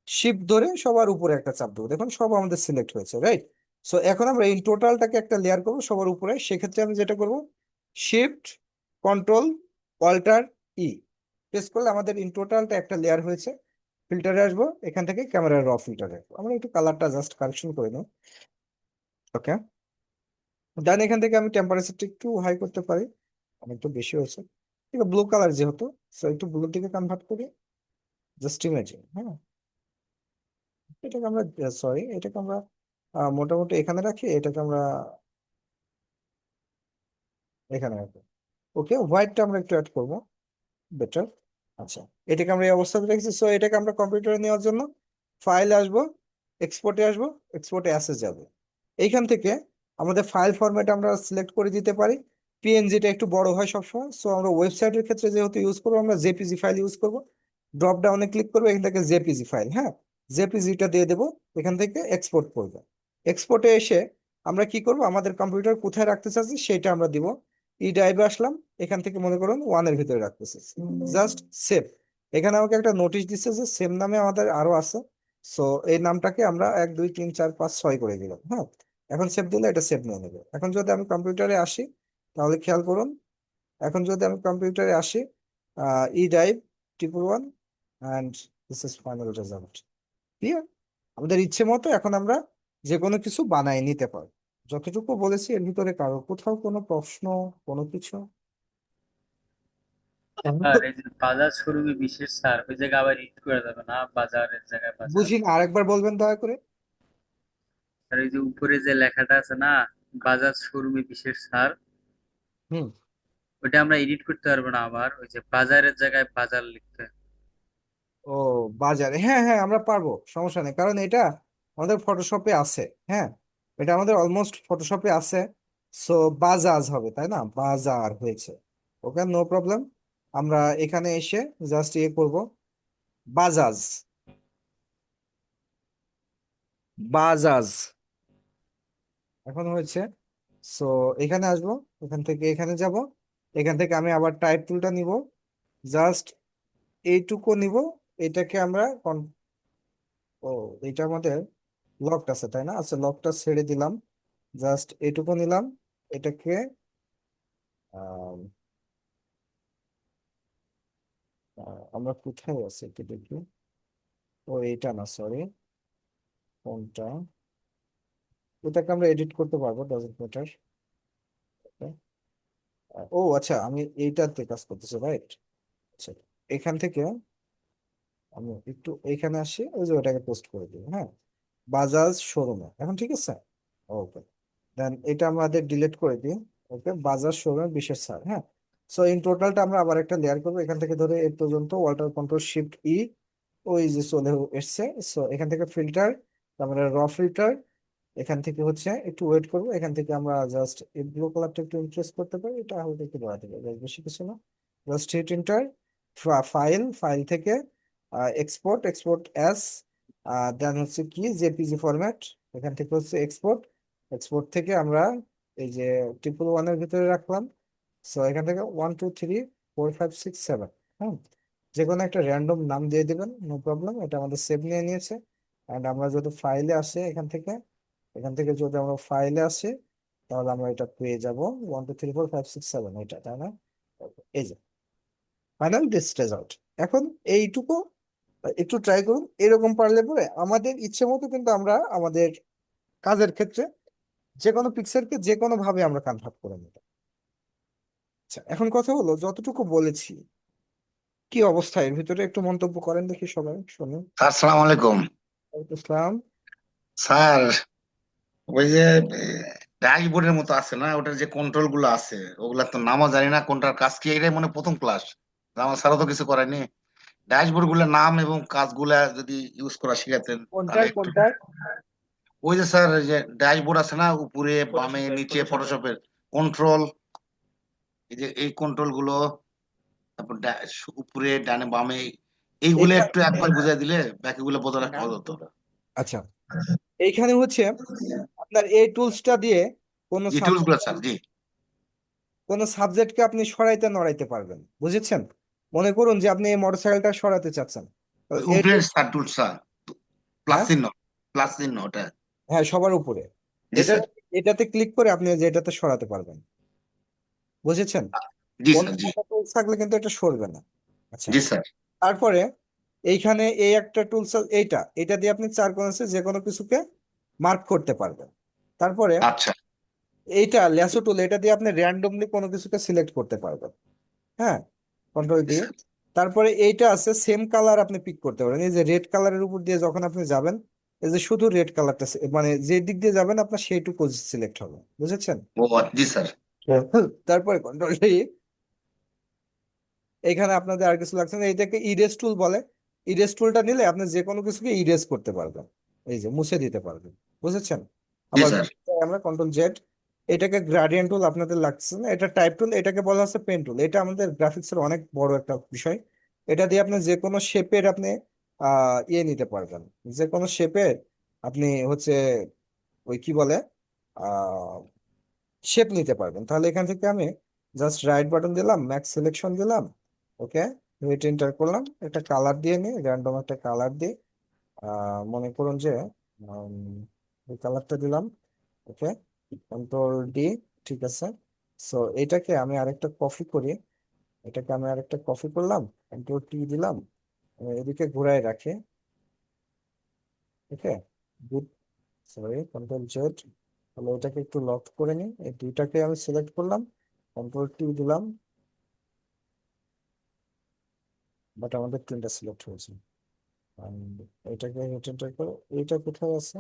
শিফট ধরে সবার উপরে একটা চাপ দেবো, দেখুন সব আমাদের সিলেক্ট হয়েছে, রাইট? সো এখন আমরা ইন টোটালটাকে একটা লেয়ার করবো সবার উপরে। সেক্ষেত্রে আমি যেটা করব, shift control alter E press করলে আমাদের ইন টোটালটা একটা লেয়ার হয়েছে। ফিল্টারে আসবো, এখান থেকে ক্যামেরার র ফিল্টারে আসবো, আমরা একটু কালারটা জাস্ট কারেকশন করে নিই। ওকে, দেন এখান থেকে আমি টেম্পারেচারটা একটু হাই করতে পারি, অনেকটা বেশি হয়েছে। ঠিক আছে, ব্লু কালার যেহেতু, সো একটু ব্লুর দিকে কনভার্ট করি, জাস্ট ইমেজিং। হ্যাঁ, এটাকে আমরা, সরি, এটাকে আমরা মোটামুটি এখানে রাখি, এটাকে আমরা এখানে রাখবো। ওকে, হোয়াইটটা আমরা একটু অ্যাড করবো, বেটার। আচ্ছা, এটাকে আমরা এই অবস্থাতে রেখেছি। সো এটাকে আমরা কম্পিউটারে নেওয়ার জন্য ফাইল আসবো, এক্সপোর্টে আসবো, এক্সপোর্টে অ্যাসেস যাবে। এইখান থেকে আমাদের ফাইল ফরম্যাট আমরা সিলেক্ট করে দিতে পারি। পিএনজিটা একটু বড় হয় সবসময়, সো আমরা ওয়েবসাইটের ক্ষেত্রে যেহেতু ইউজ করবো, আমরা জেপিজি ফাইল ইউজ করবো। ড্রপ ডাউনে ক্লিক করবো, এখান থেকে জেপিজি ফাইল, হ্যাঁ, জেপিজিটা দিয়ে দেবো, এখান থেকে এক্সপোর্ট করবো। এক্সপোর্টে এসে আমরা কি করব, আমাদের কম্পিউটার কোথায় রাখতে চাচ্ছি সেটা আমরা দিব। ই ড্রাইভে আসলাম, এখান থেকে মনে করুন ওয়ানের ভিতরে রাখতেছি, জাস্ট সেভ। এখানে আমাকে একটা নোটিশ দিচ্ছে যে সেম নামে আমাদের আরো আছে, সো এই নামটাকে আমরা 1 2 3 4 5 6 করে দিলাম। হ্যাঁ, এখন সেভ দিলে এটা সেভ নিয়ে নেবে। এখন যদি আমি কম্পিউটারে আসি, তাহলে খেয়াল করুন, এখন যদি আমি কম্পিউটারে আসি, ই drive +1 and this is final result. Clear? আমাদের ইচ্ছে মতো এখন আমরা যে কোনো কিছু বানাই নিতে পারি। যতটুকু বলেছি এর ভিতরে কারো কোথাও কোনো প্রশ্ন, কোনো কিছু?
আর এই যে বাজার শোরুমে বিশেষ ছাড়, ওই জায়গায় আবার ইট করে যাবে না, বাজারের জায়গায় বাজার।
বুঝিনি, আরেকবার বলবেন দয়া করে।
আর এই যে উপরে যে লেখাটা আছে না, বাজার শোরুমে বিশেষ ছাড়,
হুম।
ওটা আমরা এডিট করতে পারবো না, আবার ওই যে বাজারের জায়গায় বাজার লিখতে হয়।
ও, বাজারে, হ্যাঁ হ্যাঁ আমরা পারবো, সমস্যা নেই, কারণ এটা আমাদের ফটোশপে আছে। হ্যাঁ, এটা আমাদের অলমোস্ট ফটোশপে আছে। সো বাজাজ হবে, তাই না? বাজার হয়েছে। ওকে, নো প্রবলেম। আমরা এখানে এসে জাস্ট ইয়ে করব, বাজাজ, বাজাজ এখন হয়েছে। সো এখানে আসবো, এখান থেকে এখানে যাব, এখান থেকে আমি আবার টাইপ টুলটা নিব, জাস্ট এইটুকু নিব। এটাকে আমরা ও, এটা আমাদের লকড আছে তাই না? আচ্ছা, লকটা ছেড়ে দিলাম, জাস্ট এটুকু নিলাম। এটাকে আম, আমরা কোথায় আছি একটু দেখি। ও, এটা না, সরি, কোনটা? এটাকে আমরা এডিট করতে পারবো, ডাজন্ট ম্যাটার। ও আচ্ছা, আমি এইটাতে কাজ করতেছি, রাইট? আচ্ছা, এখান থেকে আমি একটু এইখানে আসি, ওই যে ওটাকে পোস্ট করে দিই। হ্যাঁ, বাজাজ শোরুমে, এখন ঠিক আছে। ওকে, দেন এটা আমাদের ডিলিট করে দিই। ওকে, বাজাজ শোরুমে বিশেষ ছাড়। হ্যাঁ, সো ইন টোটালটা আমরা আবার একটা লেয়ার করবো, এখান থেকে ধরে এই পর্যন্ত অল্টার কন্ট্রোল শিফট ই, ওই যে চলে এসছে। সো এখান থেকে ফিল্টার, তারপরে র ফিল্টার, এখান থেকে হচ্ছে একটু ওয়েট করবো, এখান থেকে আমরা জাস্ট এই ব্লু কালারটা একটু ইনক্রিজ করতে পারি, এটা হয়তো একটু বাড়াতে পারি, বেশি কিছু না। Just hit enter, file, file থেকে এক্সপোর্ট, এক্সপোর্ট অ্যাজ, দেন হচ্ছে কি জেপিজি ফরম্যাট, এখান থেকে হচ্ছে এক্সপোর্ট, এক্সপোর্ট থেকে আমরা এই যে +1 এর ভিতরে রাখলাম। সো এখান থেকে 1 2 3 4 5 6 7, হ্যাঁ, যে কোনো একটা র্যান্ডম নাম দিয়ে দিবেন, নো প্রবলেম। এটা আমাদের সেভ নিয়ে নিয়েছে। অ্যান্ড আমরা যদি ফাইলে আসে, এখান থেকে, এখান থেকে যদি আমরা ফাইলে আসি, তাহলে আমরা এটা পেয়ে যাব 1 2 3 4 5 6 7, এটা, তাই না? এই যে ফাইনাল টেস্ট রেজাল্ট। এখন এইটুকু একটু ট্রাই করুন, এরকম পারলে পরে আমাদের ইচ্ছে মতো কিন্তু আমরা আমাদের কাজের ক্ষেত্রে যে কোনো পিক্সেলকে যে কোনো ভাবে আমরা কনভার্ট করে নিতে। আচ্ছা, এখন কথা হলো, যতটুকু বলেছি কি অবস্থা, এর ভিতরে একটু মন্তব্য করেন দেখি, সবাই শুনুন।
স্যার সালাম আলাইকুম।
ওয়ালাইকুম আসসালাম।
স্যার, ওই যে ড্যাশবোর্ডের মতো আছে না, ওটার যে কন্ট্রোল গুলো আছে, ওগুলা তো নামও জানি না, কোনটার কাজ কি, এটাই মনে হয় প্রথম ক্লাস। আমার স্যারও তো কিছু করেনি। ড্যাশবোর্ড গুলোর নাম এবং কাজগুলা যদি ইউজ করা শিখাতেন তাহলে
কোনটার
একটু।
কোনটার?
ওই যে স্যার এই যে ড্যাশবোর্ড আছে না, উপরে বামে নিচে ফটোশপের কন্ট্রোল, এই যে এই কন্ট্রোল গুলো, তারপর উপরে ডানে বামে এইগুলো
এটা
একটু একবার বুঝাই দিলে বাকিগুলো বোঝাটা সহজ হতো।
আচ্ছা, এইখানে হচ্ছে আপনার এই টুলসটা দিয়ে কোনো
জি টুলস গুলো স্যার, জি
সাবজেক্টকে আপনি সরাইতে নড়াইতে পারবেন, বুঝেছেন? মনে করুন যে আপনি এই মোটরসাইকেলটা সরাতে চাচ্ছেন, তো
ওই
এই
উপরের
tools,
sir tools sir, plus
হ্যাঁ
চিহ্ন, প্লাস চিহ্ন ওটা।
হ্যাঁ সবার উপরে
জি
এটা,
স্যার,
এটাতে ক্লিক করে আপনি যে এটাতে সরাতে পারবেন, বুঝেছেন?
জি
অন্য
স্যার, জি
একটা টুলস থাকলে কিন্তু এটা সরবে না। আচ্ছা,
জি স্যার,
তারপরে এইখানে এই একটা টুলস, এটা দিয়ে আপনি চার কোণে যে কোনো কিছুকে মার্ক করতে পারবেন। তারপরে
আচ্ছা
এইটা ল্যাসো টুল, এটা দিয়ে আপনি র্যান্ডমলি কোনো কিছুকে সিলেক্ট করতে পারবেন, হ্যাঁ, কন্ট্রোল
জি
দিয়ে।
স্যার,
তারপরে এইটা আছে সেম কালার, আপনি পিক করতে পারেন। এই যে রেড কালারের উপর দিয়ে যখন আপনি যাবেন, এই যে শুধু রেড কালারটা, মানে যে দিক দিয়ে যাবেন আপনার সেইটুকু সিলেক্ট হবে, বুঝেছেন?
ও জি স্যার,
তারপরে কন্ট্রোল ডি, এখানে আপনাদের আর কিছু লাগছে না, এইটাকে ইরেজ টুল বলে। ইরেজ টুলটা নিলে আপনি যে কোনো কিছুকে ইরেজ করতে পারবেন, এই যে মুছে দিতে পারবেন, বুঝেছেন?
জি
আবার
স্যার,
আমরা কন্ট্রোল জেড, এটাকে গ্রাডিয়েন্ট টুল আপনাদের লাগছে না, এটা টাইপ টুল, এটাকে বলা হচ্ছে পেন টুল। এটা আমাদের গ্রাফিক্স এর অনেক বড় একটা বিষয়। এটা দিয়ে আপনি যে কোনো শেপের আপনি ইয়ে নিতে পারবেন, যে কোনো শেপের আপনি হচ্ছে ওই কি বলে আহ শেপ নিতে পারবেন। তাহলে এখান থেকে আমি জাস্ট রাইট বাটন দিলাম, ম্যাক্স সিলেকশন দিলাম, ওকে, রেট এন্টার করলাম, একটা কালার দিয়ে নিই, র্যান্ডম একটা কালার দিই, মনে করুন যে উম, এই কালারটা দিলাম, ওকে, কন্ট্রোল ডি, ঠিক আছে। সো এটাকে আমি আরেকটা কপি করি, এটাকে আমি আরেকটা কপি করলাম, কন্ট্রোল টি দিলাম, এদিকে ঘুরায় রাখি, ওকে, গুড, সরি কন্ট্রোল জেড। তাহলে এটাকে একটু লক করে নিই, এই দুইটাকে আমি সিলেক্ট করলাম, কন্ট্রোল টি দিলাম, বাট আমাদের তিনটা সিলেক্ট হয়েছে। And এটাকে এন্টার করো, এইটা কোথায় আছে,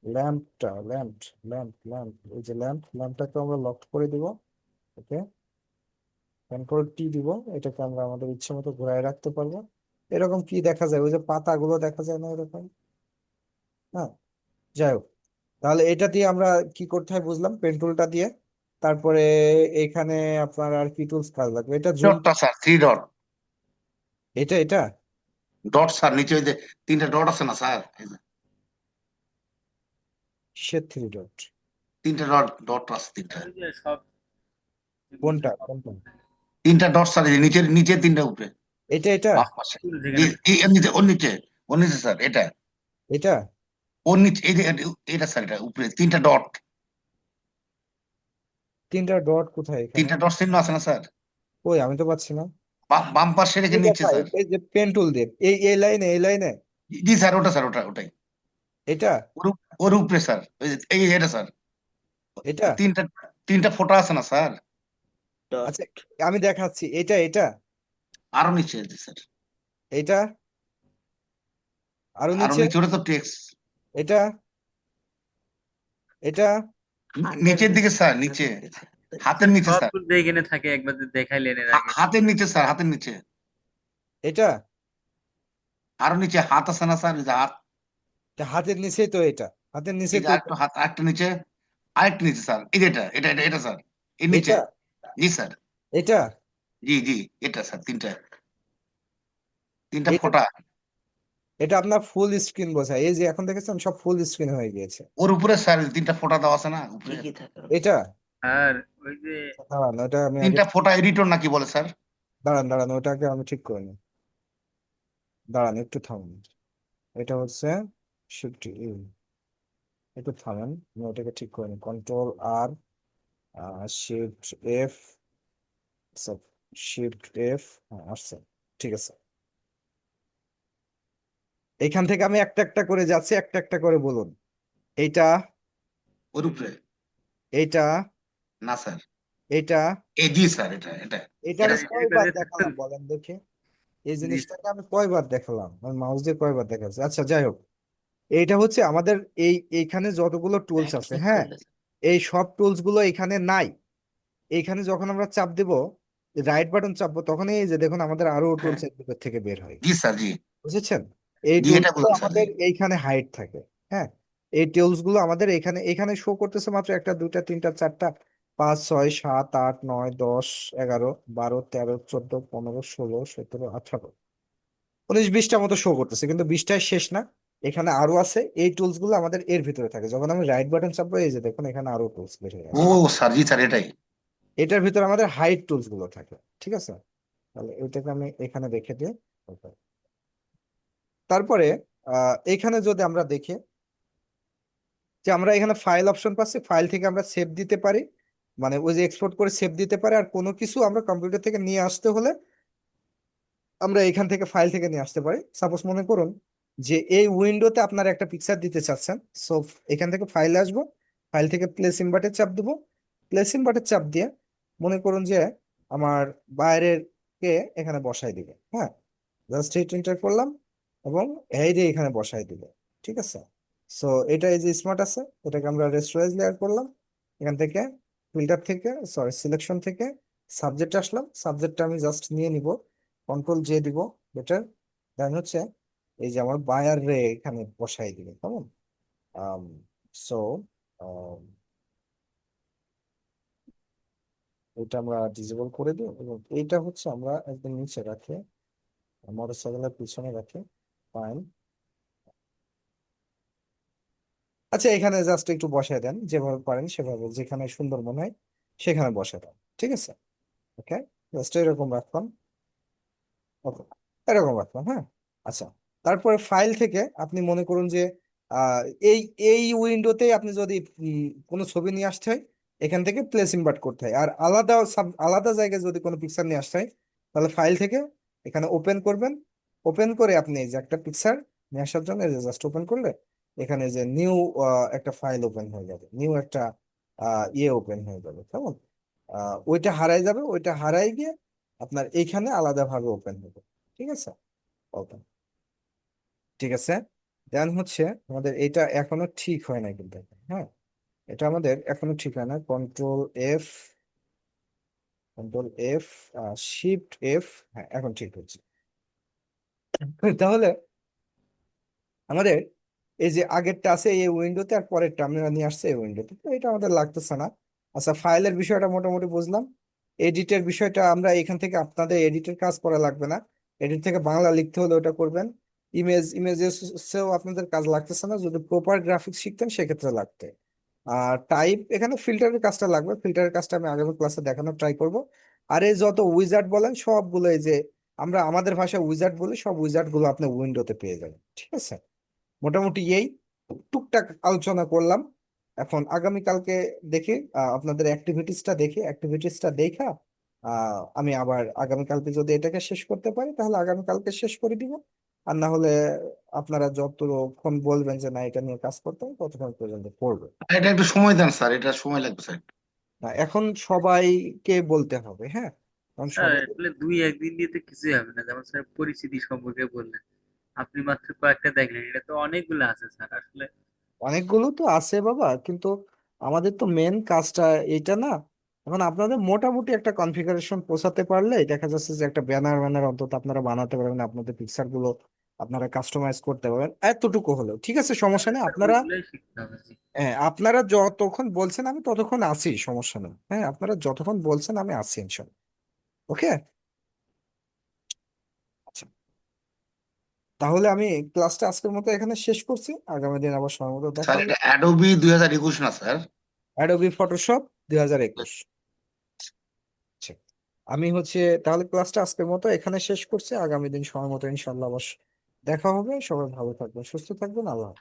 ল্যাম্পটা, ল্যাম্প, এই যে ল্যাম্পটাকে আমরা লক করে দিব, ওকে, কন্ট্রোল টি দিব, এটাকে আমরা আমাদের ইচ্ছে মতো ঘুরায় রাখতে পারবো। এরকম কি দেখা যায়, ওই যে পাতাগুলো দেখা যায় না এরকম, হ্যাঁ, যাই হোক। তাহলে এটা দিয়ে আমরা কি করতে হয় বুঝলাম, পেন টুলটা দিয়ে। তারপরে এখানে আপনার আর কি টুলস কাজ লাগবে, এটা জুম,
ডটটা স্যার, থ্রি ডট,
এটা
ডট স্যার নিচে ওই যে তিনটা ডট আছে না স্যার, এই যে
কিসের থ্রি ডট,
তিনটা ডট, ডট আছে তিনটা,
ওই যে সব
কোনটা?
তিনটা ডট স্যার, এই যে নিচের নিচে তিনটা উপরে
এটা
বাম পাশে,
টুল
জি
যেখানে
এর নিচে, ওর নিচে, ওর নিচে স্যার, এটা
এটা
ওর নিচে, এই যে এটা স্যার, এটা উপরে তিনটা ডট,
তিনটা ডট কোথায় এখানে?
তিনটা ডট চিহ্ন আছে না স্যার,
কই, আমি তো পাচ্ছি না।
বাম পাশে রেখে
এই
নিচে
কোথায়,
স্যার,
এই যে পেন টুল দিয়ে, এই লাইনে, এই লাইনে,
জি স্যার, ওটা স্যার, ওটা ওটাই,
এটা
ওর ওর উপরে স্যার, ওই যে এই এটা স্যার,
এটা
তিনটা, তিনটা ফোঁটা আছে না স্যার,
আচ্ছা, আমি দেখাচ্ছি, এটা
আরো নিচে আছে স্যার,
এটা আরো
আরো
নিচে,
নিচে, ওটা তো টেক্সট,
এটা এটা
নিচের দিকে স্যার, নিচে, হাতের নিচে
সব
স্যার,
টুল যেখানে থাকে একবার দেখাইলেন এর আগে।
হাতের নিচে স্যার, হাতের নিচে,
এটা
আরো নিচে হাত আছে না স্যার, এই যে হাত,
এটা হাতের নিচেই তো, এটা হাতের নিচে
এই যে
তো
আরেকটু হাত, আরেকটা নিচে, আরেকটা নিচে স্যার, এই যে এটা স্যার, এর নিচে,
এটা
জি স্যার,
এটা
জি জি, এটা স্যার, তিনটা, তিনটা
এটা
ফোঁটা,
এটা আপনার ফুল স্ক্রিন বোঝায়, এই যে এখন দেখেছেন সব ফুল স্ক্রিন হয়ে গিয়েছে।
ওর উপরে স্যার তিনটা ফোঁটা দেওয়া আছে না উপরে,
এটা
আর ওই যে
দাঁড়ান, ওটা আমি আগে
তিনটা ফোঁটা এডিটর নাকি বলে স্যার,
দাঁড়ান, ওটাকে আমি ঠিক করে নিই, দাঁড়ান একটু থামুন। এটা হচ্ছে শিফট ইউ, একটু থামেন, আমি ওটাকে ঠিক করে নিই, কন্ট্রোল আর, শিফট এফ, শিফট এফ, আসছে, ঠিক আছে। এখান থেকে আমি একটা একটা করে যাচ্ছি, একটা একটা করে বলুন। এইটা,
ওর উপরে,
এইটা,
না স্যার,
এইটা,
এই জি স্যার, এটা
এটা
এটা
আমি
স্যার,
কয়বার দেখালাম বলেন দেখি, এই
জি
জিনিসটাকে আমি কয়বার দেখালাম, আমার মাউস দিয়ে কয়বার দেখাচ্ছি। আচ্ছা যাই হোক, এইটা হচ্ছে আমাদের এইখানে যতগুলো টুলস আছে, হ্যাঁ, এই সব টুলস গুলো এখানে নাই। এইখানে যখন আমরা চাপ দেব, রাইট বাটন চাপবো, তখন এই যে দেখুন আমাদের আরো
হ্যাঁ,
টুলস এর ভিতর থেকে বের হয়,
জি স্যার, জি
বুঝেছেন? এই
জি,
টুলস
এটা
গুলো
বুঝলাম স্যার, জি
আমাদের এইখানে হাইড থাকে, হ্যাঁ। এই টুলস গুলো আমাদের এখানে এখানে শো করতেছে মাত্র একটা দুইটা তিনটা চারটা 5 6 7 8 9 10 11 12 13 14 15 16 17 18 19 20টা মতো শো করতেছে, কিন্তু 20টাই শেষ না, এখানে আরো আছে। এই টুলস গুলো আমাদের এর ভিতরে থাকে। যখন আমি রাইট বাটন চাপবো, এই যে দেখুন এখানে আরো টুলস বের হয়ে
ও
আসে।
স্যার, জি স্যার, এটাই।
এটার ভিতরে আমাদের হাইড টুলস গুলো থাকে, ঠিক আছে? তাহলে এটাকে আমি এখানে রেখে দিই। Okay. তারপরে এখানে যদি আমরা দেখি যে আমরা এখানে ফাইল অপশন পাচ্ছি, ফাইল থেকে আমরা সেভ দিতে পারি, মানে ওই যে এক্সপোর্ট করে সেভ দিতে পারি। আর কোনো কিছু আমরা কম্পিউটার থেকে নিয়ে আসতে হলে আমরা এখান থেকে ফাইল থেকে নিয়ে আসতে পারি। সাপোজ মনে করুন যে এই উইন্ডোতে আপনার একটা পিকচার দিতে চাচ্ছেন, সো এখান থেকে ফাইলে আসবো, ফাইল থেকে প্লেস ইনভার্টে চাপ দেবো, প্লেস ইনভার্টে চাপ দিয়ে মনে করুন যে আমার বাইরের কে এখানে বসাই দিবে। হ্যাঁ, জাস্ট এইট এন্টার করলাম এবং এই যে এখানে বসাই দিবে, ঠিক আছে? সো এটা এই যে স্মার্ট আছে, এটাকে আমরা রেস্টোরাইজ লেয়ার করলাম। এখান থেকে ফিল্টার থেকে, সরি সিলেকশন থেকে সাবজেক্ট আসলাম, সাবজেক্টটা আমি জাস্ট নিয়ে নিব, কন্ট্রোল জে দিব, বেটার। দেন হচ্ছে এই যে আমার বায়ার রে এখানে বসাই দিবে, কেমন? সো এটা আমরা ডিসেবল করে দিই এবং এইটা হচ্ছে আমরা একদম নিচে রাখি, মোটরসাইকেলের পিছনে রাখি। ফাইন। আচ্ছা, এখানে জাস্ট একটু বসায় দেন, যেভাবে পারেন সেভাবে, যেখানে সুন্দর মনে হয় সেখানে বসায় দেন, ঠিক আছে? ওকে, জাস্ট এরকম রাখলাম। ওকে, এরকম রাখলাম। হ্যাঁ, আচ্ছা। তারপরে ফাইল থেকে আপনি মনে করুন যে আহ, এই এই উইন্ডোতে আপনি যদি কোনো ছবি নিয়ে আসতে হয়, এখান থেকে প্লেস ইনভার্ট করতে হয়। আর আলাদা আলাদা জায়গায় যদি কোনো পিকচার নিয়ে আসতে হয়, তাহলে ফাইল থেকে এখানে ওপেন করবেন। ওপেন করে আপনি এই যে একটা পিকচার নিয়ে আসার জন্য জাস্ট ওপেন করলে এখানে যে নিউ একটা ফাইল ওপেন হয়ে যাবে, নিউ একটা ইয়ে ওপেন হয়ে যাবে, কেমন? ওইটা হারাই যাবে, ওইটা হারাই গিয়ে আপনার এইখানে আলাদাভাবে ওপেন হবে, ঠিক আছে? ওপেন, ঠিক আছে। দেন হচ্ছে আমাদের এটা এখনো ঠিক হয় না কিন্তু, হ্যাঁ, এটা আমাদের এখনো ঠিক হয় না। Control F, control F, shift F, হ্যাঁ এখন ঠিক হচ্ছে। তাহলে আমাদের এই যে আগেরটা আছে এই উইন্ডোতে, আর পরেরটা আমরা নিয়ে আসছে এই উইন্ডোতে, তো এটা আমাদের লাগতেছে না। আচ্ছা, ফাইলের বিষয়টা মোটামুটি বুঝলাম। এডিটের বিষয়টা আমরা এখান থেকে, আপনাদের এডিটের কাজ করা লাগবে না, এডিট থেকে বাংলা লিখতে হলে ওটা করবেন। ইমেজেসও আপনাদের কাজ লাগতেছে না, যদি প্রপার গ্রাফিক্স শিখতেন সেক্ষেত্রে লাগতে। আর টাইপ, এখানে ফিল্টারের কাজটা লাগবে, ফিল্টারের কাজটা আমি আগামী ক্লাসে দেখানোর ট্রাই করব। আর এই যত উইজার্ড বলেন সবগুলো, এই যে আমরা আমাদের ভাষায় উইজার্ড বলি, সব উইজার্ড গুলো আপনি উইন্ডোতে পেয়ে যাবেন, ঠিক আছে? মোটামুটি এই টুকটাক আলোচনা করলাম। এখন আগামীকালকে দেখি আপনাদের অ্যাক্টিভিটিসটা দেখি, অ্যাক্টিভিটিসটা দেখা আমি আবার আগামীকালকে যদি এটাকে শেষ করতে পারি তাহলে আগামীকালকে শেষ করে দিব। আর না হলে আপনারা যতক্ষণ বলবেন যে না এটা নিয়ে কাজ করতে হবে ততক্ষণ পর্যন্ত করবে।
এটা একটু সময় দেন স্যার, এটা সময় লাগবে স্যার।
না, এখন সবাইকে বলতে হবে, হ্যাঁ, কারণ
স্যার
সবাই।
আসলে দুই একদিন দিয়ে তো কিছুই হবে না, যেমন স্যার পরিস্থিতি সম্পর্কে বললেন, আপনি মাত্র কয়েকটা দেখলেন, এটা তো অনেকগুলো আছে স্যার আসলে।
অনেকগুলো তো আছে বাবা, কিন্তু আমাদের তো মেন কাজটা এইটা না। এখন আপনাদের মোটামুটি একটা কনফিগারেশন পৌঁছাতে পারলে দেখা যাচ্ছে যে একটা ব্যানার ব্যানার অন্তত আপনারা বানাতে পারবেন, আপনাদের পিকচার গুলো আপনারা কাস্টমাইজ করতে পারবেন এতটুকু হলেও, ঠিক আছে? সমস্যা
তাহলে
নেই।
স্যার
আপনারা
ওইগুলোই শিখতে হবে, জি।
হ্যাঁ, আপনারা যতক্ষণ বলছেন আমি ততক্ষণ আছি, সমস্যা নেই। হ্যাঁ, আপনারা যতক্ষণ বলছেন আমি আছি ইনশাল্লাহ। ওকে, আচ্ছা, তাহলে আমি ক্লাসটা আজকের মতো এখানে শেষ করছি, আগামী দিন আবার সময় মতো দেখা
স্যার
হবে।
এটা অ্যাডোবি 2021 না স্যার?
Adobe Photoshop 2021। আচ্ছা, আমি হচ্ছে তাহলে ক্লাসটা আজকের মতো এখানে শেষ করছি, আগামী দিন সময় মতো ইনশাল্লাহ আবার দেখা হবে। সবাই ভালো থাকবেন, সুস্থ থাকবেন, আল্লাহ হাফেজ।